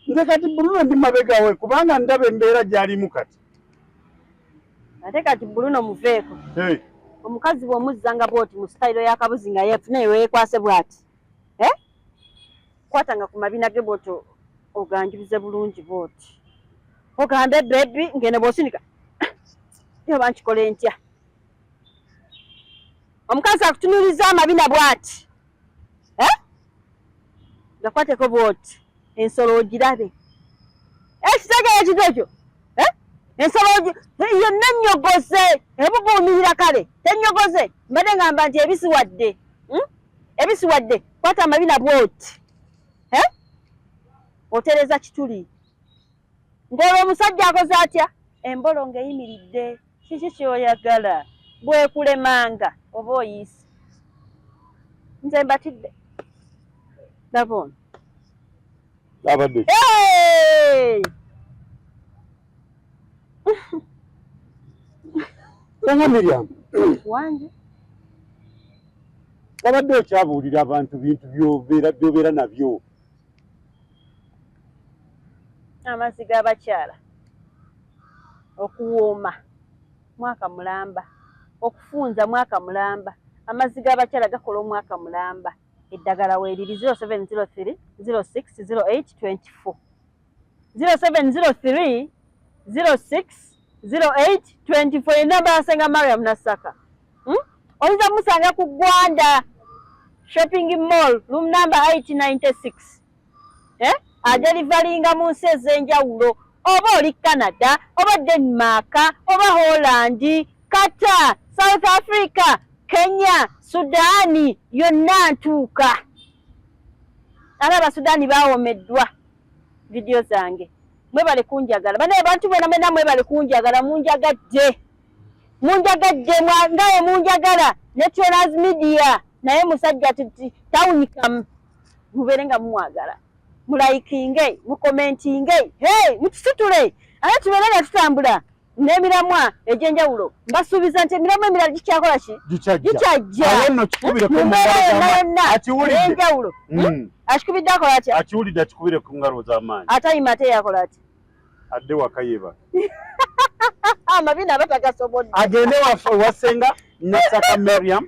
nze kati Bruno ndi mabegawe kubanga ndaba embeera gy'alimu kati ate kati Bruno muveeko omukazi bw'omuzzanga bwoti mu sitayiro y'akabuzi nga yeefuna eweekwase bw'ati kwatanga ku mabina ge bwoti oganjulize bulungi bwoti ogambe bebi ngene bw'osinika yoba nkikole ntya omukazi akutunuliza amabina bw'ati gakwateko bwoti ensolo ogirabe ekitegeera kito ekyo ensolo yonna ennyogoze ebubuumirira kale tennyogoze mbadde ngamba nti ebisiwadde kwata amabina bwoti otereza kituli ng'olwo omusajja akoze atya embolo ng'eyimiridde kiki kyoyagala bwekulemanga oba oyiise nze mbatidde Davon. Abadde. Hey! Sanga Miriam. Wanje. Abadde okyabuulira abantu bintu by'obeera nabyo. Amazzi g'abakyala. Okuwooma. Mwaka mulamba. Okufunza mwaka mulamba. Amazzi g'abakyala gakola omwaka mulamba. Eddagala weeriri 0703 060824 0703 060824 enamba yasenga Mariam Nasaka. Oyinza musanga ku Gwanda Shopping Mall room number 896 adelivaringa mu nsi ez'enjawulo oba oli Canada oba Denmark oba Holland Qatar South Africa Kenya, Sudani, yonna ntuuka. Alaba Sudani baawomeddwa video zange. Mwebale kunjagala. Bane abantu bonna mwebale kunjagala munjagadde. Munjagadde ngaye munjagala. Nationals media naye musajja tawunyikamu. Muberenga mwagala. Mulaikinge, mukomentinge. Hey, mutusitule. Ate tuberenga tutambula. Nemiramwa ejenjawulo mbasuubiza nti emiramwa emirala gikyakola ki gikyajja awono kikubire ku ngalo akiwulidde enjawulo akikubidde akola atya akiwulidde akikubire ku ngalo z'amaanyi atayima ate yakola atya adde wakayeba amabina batagasobodde agende wasenga Nasaka Miriam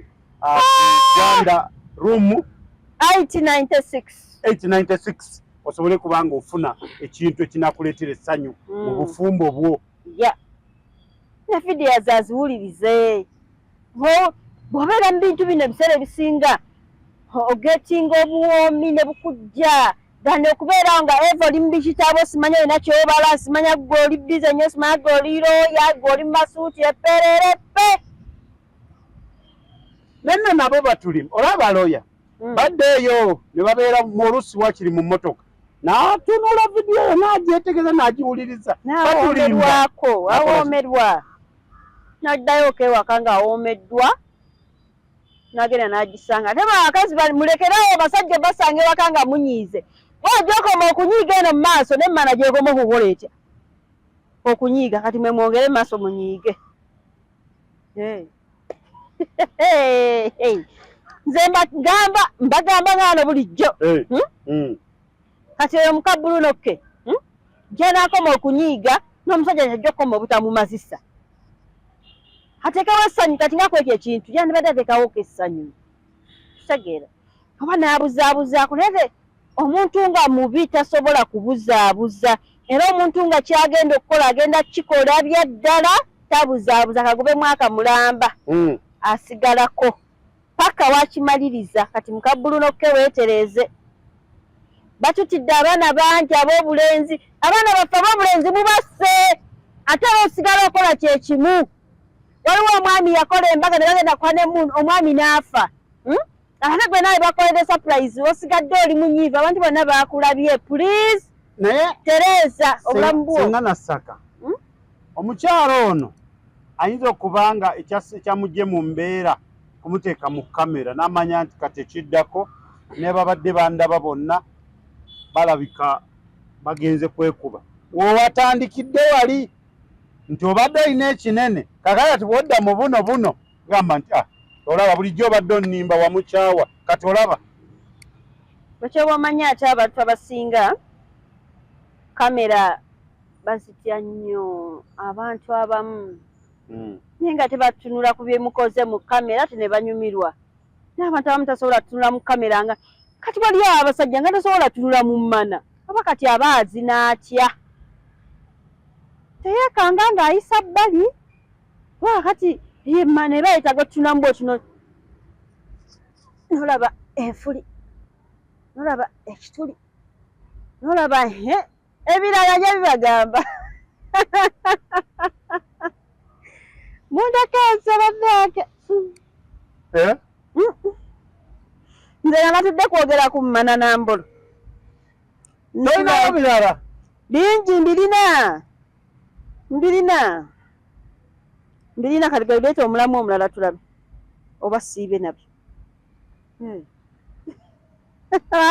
Uganda room 896 osobole kubanga ofuna ekintu ekinakuleetera essanyu mu bufumbo bwo na video azaziwulirize bw'obeera mu bintu bino ebiseera ebisinga ogetinga obuwoomi ne bukujja dani okubeera nga eva oli mu bikitabo simanya olina kyobala simanya gw'oli bize nnyo simanya gw'oli looya gw'oli mu masuuti epererepe nenne nabo batuli olaba looya baddeeyo ne babeera mu oluusi wakiri mu mmotoka n'atunula vidiyo yo n'agyetegereza n'agiwuliriza n'awoomerwako awoomerwa n'addayo okewaka ng'awoomeddwa n'agenda n'agisanga ate abakazi mulekerawo basajja basanga ewaka nga munyiize gyokoma okunyiiga eno mu maaso nemmana gyekoma okukola etya okunyiiga kati mwe mwongere mu maaso munyiige nze mbagamba ng'ano bulijjo kati oyo muka Bruno ke gyenaakoma okunyiiga n'omusajja kyajja okukoma obutamumazisa ateekawo essanyu kati nga kwekyo ekintu yandibadde ateekawoko essanyu kitegeera oba n'abuzaabuzaako naye omuntu nga mubi tasobola kubuzaabuza era omuntu nga kyagenda okukola agenda kikola bya ddala tabuzaabuza kagobe mwaka mulamba asigalako paka wakimaliriza kati muka Bruno ke weetereeze batutidde abaana bangi ab'obulenzi abaana baffe ab'obulenzi mubasse ate osigala okola kyekimu waliwo omwami yakola embaga ne bagenda kwa omwami n'afa ate gwe nawe bakolere surprise osigadde oli munyiivu abantu bonna bakulabye please naye Teresa obulamu bwo singa nasaka omukyalo ono ayinza okubanga ekyamugye mu mbeera kumuteeka mu kamera n'amanya nti kati ekiddako ne babadde bandaba bonna balabika bagenze kwekuba wewatandikidde wali nti obadde olina ekinene kakati ati bwodda mu buno gamba nti olaba bulijjo obadde onnimba wamukyawa kati olaba ekyoba omanya ate abantu abasinga kamera bazitya nnyo abantu abamu naye nga tebatunula ku byemukoze mu kamera ate ne banyumirwa n'abantu abamu tasobola tunula mu kamera nga kati waliyo abasajja nga tasobola tunula mu mmana aba kati abaazi n'atya teyeekanga ng'ayisa bbali kati yemmana eba yetaaga otunulamu bw'otuno nolaba enfuli nolaba ekituli nolaba ebirala gye bibagamba mundeke ensolo zange nze nga natudde kwogera ku mmana nambolo tolinayo birala bingi mbirina kati gabireeta omulamu omulala tulabe oba siibe nabyo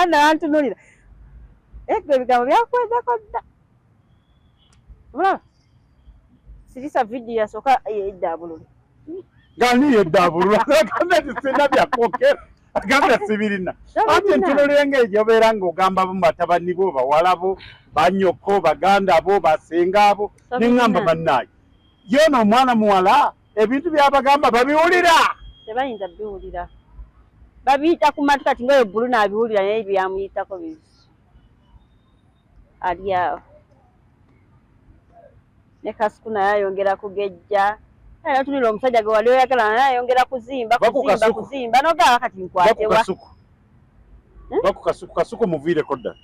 nawantunulira egwe ebigambo byakwegako dda mulaba sirisa vidiyo yasooka eddaabulule gani eddaabulula agambe nti sirina byakwogera agambe sibirina anti entunulire ng'egyo obeera ng'ogamba bo batabani bo bawala bo banyoko baganda bo basenga abo neŋŋamba bannaayi yono omwana muwala ebintu byabagamba babiwulira tebayinza biwulira babiyita ku matu kati ngaoyo bbulu n'abiwulira naye byamuyitako bizi ali awo ne kasuku naye ayongera kugejja era tunira omusajja gwe wali oyagala naye ayongera kuzimba nogaba kati nkwatewa bakukasuku muviireko ddala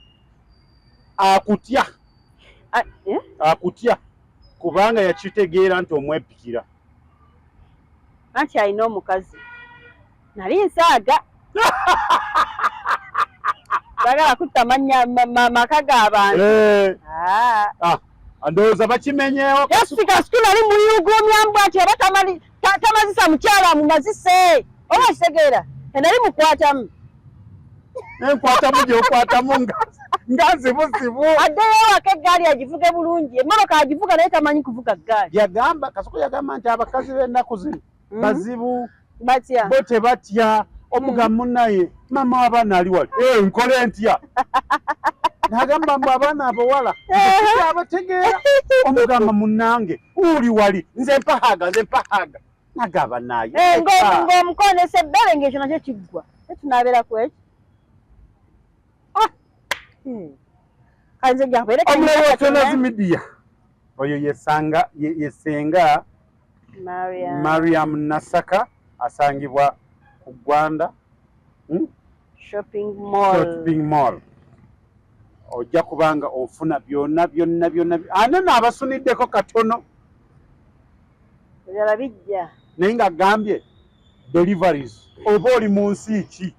akutya kubanga yakitegeera nti omwepikira anti alina omukazi nali nsaaga bagala kutta maka g'abantu ndowooza bakimenyeewo kasuku nali muyugumya mbwati oba tamazisa mukyala mumazise oba kitegeera nali mukwatamu enkwatamu gyokwatamu nga nzibuzibu addeyo waka eggaali agivuge bulungi emmoloka agivuga naye tamanyi kuvuga ggaali yagamba kasuku yagamba nti abakazi b'ennaku zino bazibu batya bo tebatya omugamba munnaye mama w'abaana ali wali nkole ntya nagamba mbu abaana abawala abategeera omugamba munnange uli wali nze mpahaga nagamba naye ng'omukonesa ebbere ng'ekyo nakyo kiggwa tetunabeera ku ekyo omulabe wa Tonazi Media oyo yesenga Mariam Nasaka asangibwa ku Gwanda shopping mall ojja kubanga ofuna byonna ane naabasuniddeko katono ebirala bijja naye ng'agambye deliveries oba oli mu nsi ki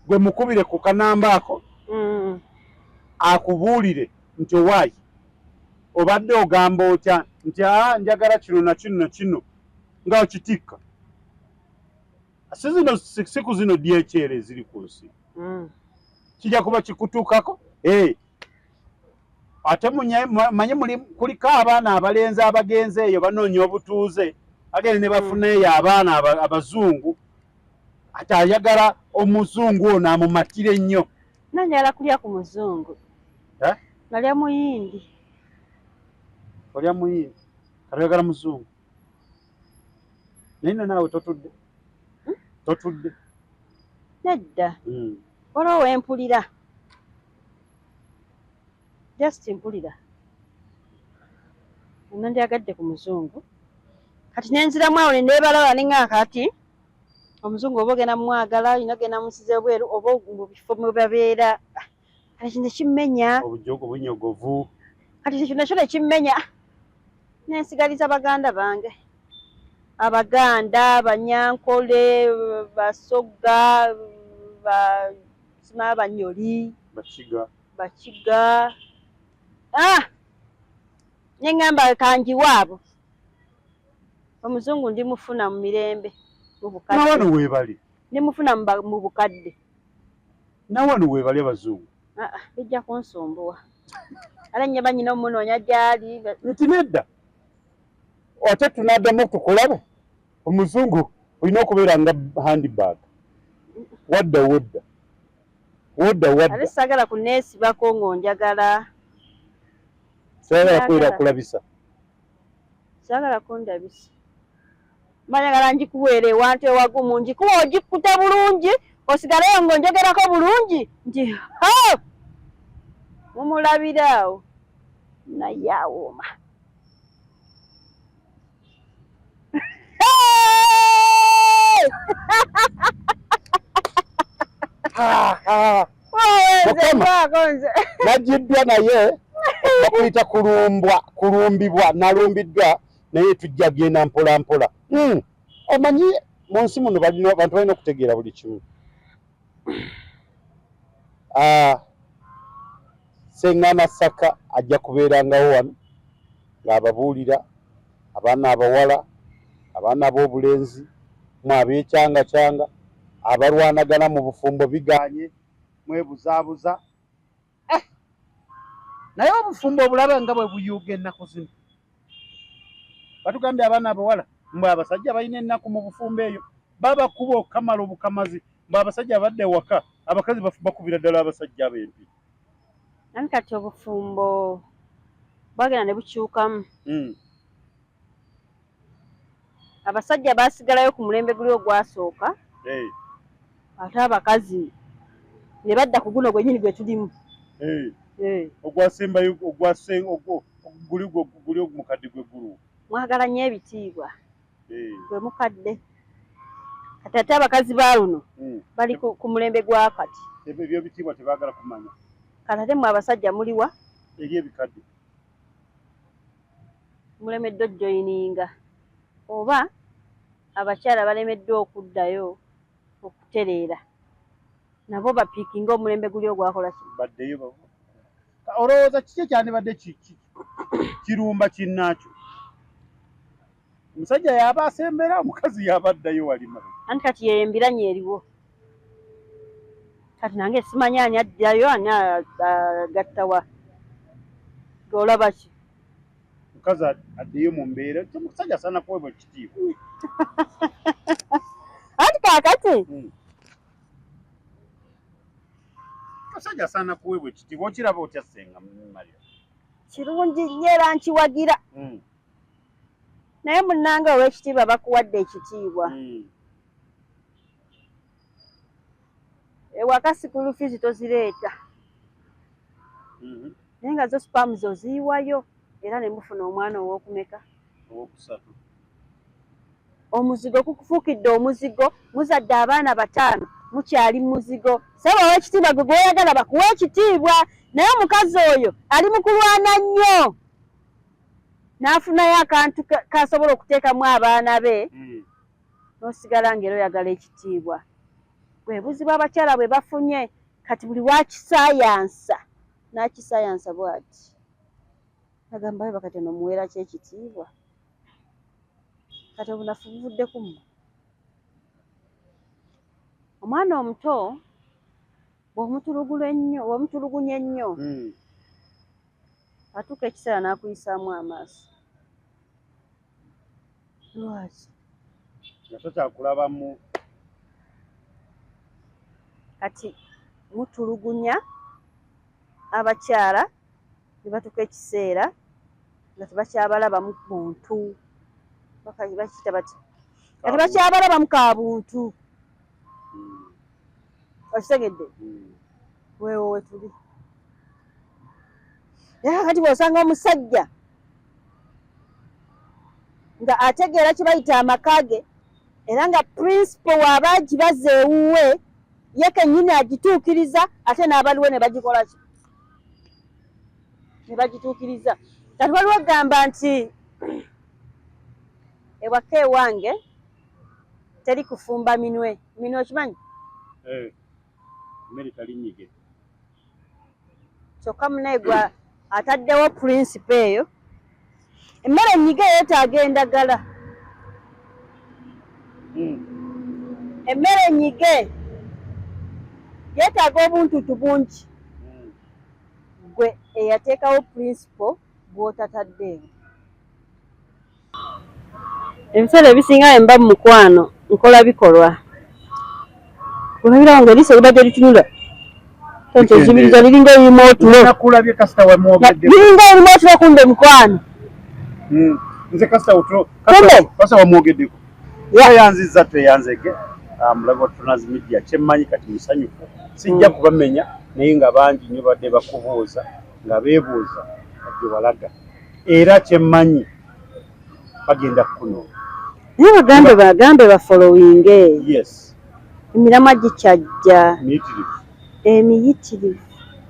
gwe mukubire ku kanamba ako akubuulire nti owaayi obadde ogamba otya nti njagala kino na kino nga okitikka siku zino DHL eziri ku nsi kijja kuba kikutuukako ate manye kuliko abaana abalenzi abagenzi eyo banoonya obutuuze agende ne bafuneeyo abaana abazungu ate ayagala omuzungu ono amumatire ennyo nanjala kulya ku muzungu nalya muyindi olya muyindi kati oyagala muzungu naye naawe totudde nedda waliwo wempulira just mpulira nandyagadde ku muzungu kati nenziramu awo nendebalaba neŋŋaa kati omuzungu oba ogenda mumwagala olina genda musize bweru oba mu bifo mwe babeera kati kino kimmenya obunyogovu kati kino nakyo nekimmenya nensigaliza baganda bange Abaganda, Abanyankole, Basoga, Abanyoli, Bakiga. Nengamba kanji wabo. Omuzungu ndimufuna mu mirembe mu bukadde. Na wano webali. Ndimufuna mu bukadde. Na wano webali abazungu. Bijja kunsumbuwa. Ala nyaba nyina omunoonya gyali. Ntinedda. Ate tunaddamu tukulaba. Omuzungu olina okubeera nga handbag. Wadda. Ale sagala kuneesibako ng'onjagala. Sagala kwera kulabisa. Sagala kundabisa. Manyagala njikuweere wantu ewagumu njikuwa ogikuta bulungi osigaleyo ng'onjogerako bulungi nti mumulabiraawo naye awooma. Najiddwa naye bakuyita kulumbibwa nalumbiddwa naye tujja genda mpola mpola. Omanyi mu nsi muno abantu balina okutegeera buli kimu. Sengana Saka ajja kubeerangawo wano ng'ababuulira abaana abawala, abaana ab'obulenzi, mu abeekyanga abalwanagana mu bufumbo biganye mwebuzaabuza. Naye obufumbo obulaba nga bwe buyuuga ennaku zino. Batugambye abaana abawala mbe abasajja balina ennaku mu bufumbo eyo babakuba okukamala obukamazi mbe abasajja badde ewaka abakazi bakubira ddala abasajja ab'empi. Nani kati obufumbo bwagenda ne bukyukamu. Abasajja baasigalayo ku mulembe guli ogwasooka. Ate abakazi ne badda ku guno gwennyini gwe tulimu. Ogwasembayo guli omukadde gwe gulu. Mwagala nnyo ebitiibwa. Gwe mukadde. Kati ate abakazi ba luno bali ku mulembe gwa kati. Ebyo ebitiibwa tebaagala kumanya. Kati ate mmwe abasajja muliwa? Eri ebikadde. Mulemeddwa ojoyininga. Oba abakyala balemeddwa okuddayo okutereera. Nabo bapiikinga omulembe guli ogwakola ki? Baddeyo. Olowooza kiki ekyandibadde kirumba kinnaakyo? Omusajja yaba asembera, omukazi yaba addayo walima. Anti kati yeyo embiranye eriwo. Kati nange simanyi ani addayo ani agattawa. Olaba ki? Omukazi addeyo mu mbeera, omusajja asaana kuweebwa ekitiibwa. Anti kaakati omusajja asaana kuweebwa ekitiibwa. Okiraba otya Ssenga Maria? Kirungi nnyo era nkiwagira. Naye munnanga ow'ekitiibwa bakuwadde ekitiibwa. Ewaka sikulu fiizi tozireeta. Naye nga zo spaamu zo ziyiwayo era ne mufuna omwana ow'okumeka? Owokusatu. Omuzigo kukufuukidde omuzigo, muzadde abaana 5, mukyali muzigo. Saba ow'ekitiibwa gwe gw'oyagala bakuwa ekitiibwa. Naye omukazi oyo ali mu kulwana nnyo. N'afunayo akantu kasobola okuteekamu abaana be. N'osigala ng'era oyagala ekitiibwa. Bwe buzibu abakyala bwe bafunye kati buli wakisaayansa. N'akisaayansa bw'ati. Agamba we bakati ono muweera ki ekitiibwa? Kati obunafu buvudde ku mmwe. Omwana omuto bw'omutulugunya ennyo atuuka ekiseera n'akuyisaamu amaaso. Lwaki? Nga tokyakulabamu. Kati mutulugunya abakyala ne batuuka ekiseera nga tebakyabalabamu muntu. Bakiyita bati? Nga tebakyabalabamu ka buntu. Okitegedde? Weewo we tuli. Era kati bw'osanga omusajja nga ategeera kye bayita amaka ge era nga principal waaba agibaza ewuwe ye kennyini agituukiriza ate n'abaliwo ne bagikola ki? Ne bagituukiriza. Kati waliwo gamba nti ewaka ewange teri kufumba minwe okimanyi emmere talinyige kyokka muneegwa ataddewo principe eyo emmere ennyige yeetaaga endagala emmere ennyige yeetaaga obuntutu bungi gwe eyateekawo principle gw'otataddeewo ebiseera ebisinga emba mu mukwano nkola bikolwa olabirawo ng'eriiso libadde litunula ezibiriza liringa erimu otulo liringa erimu otulo kumbe mukwano nze kasita wamwogeddeko yanziza tweyanzege mulaga Tunazi Media kyemmanyi kati musanyufu sijja kubamenya naye nga bangi nnyo badde bakubuuza nga beebuuza gye walaga era kyemmanyi bagenda kuno naye bagambe bafolowinge yes emiramwa gikyajja emiyitirivu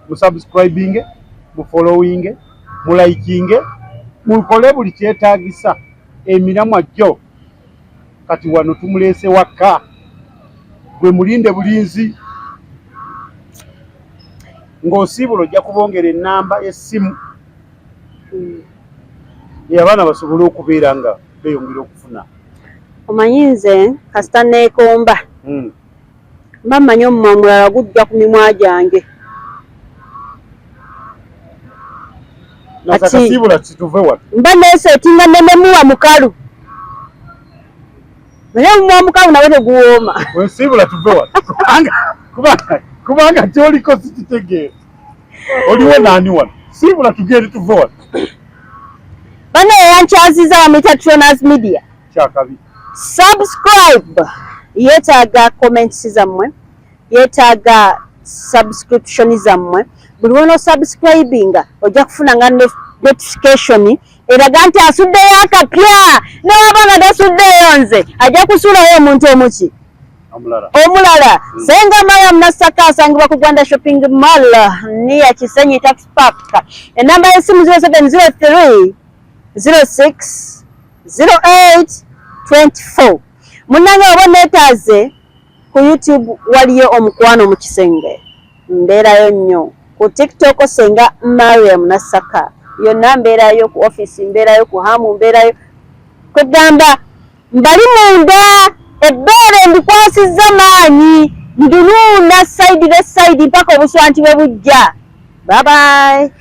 musubscribinge mufollowinge mulaikinge mukole buli kyetaagisa emiramwa gyo kati wano tumuleese waka gwe mulinde bulinzi ng'osiibula ojja kubongera ennamba y'essimu abaana basobole okubeera nga beeyongera okufuna omanyi nze kasita neekomba mba mmanyi omumwa mulala gujja ku mimwa gyange nakasiibula kituve wano mba neeseetinga nememuwa mukalu naye omumwa mukalu nawe teguwooma wensiibula tuve wano kubanga kyoliko sikitegeera oliwo naani wano siibula tugende tuve wano bano eyankyaziza bamuyita Tunazi Media kyakabi subscribe yeetaaga comments zammwe yeetaaga subscription zammwe buli wona subscribinga ojja kufuna nga notification eraga nti asuddeyo akapya newaba nga tasuddeyo nze ajja kusuulayo omuntu omuki omulala Senga Mariam Nassaka asangibwa ku Gwanda Shopping Mall near Kisenyi Tax Park enamba y'essimu 0703 06 08 24 munange oba neetaaze ku YouTube waliyo omukwano mu kisenge mbeerayo nnyo ku TikTok Senga Mariam Nassaka yonna mbeerayo ku office mbeerayo ku hamu mbeerayo kwegamba mbali munda ebbeere ndikwasizza maanyi ndunuuna side ne side mpaka obuswanti bwe bujja bye bye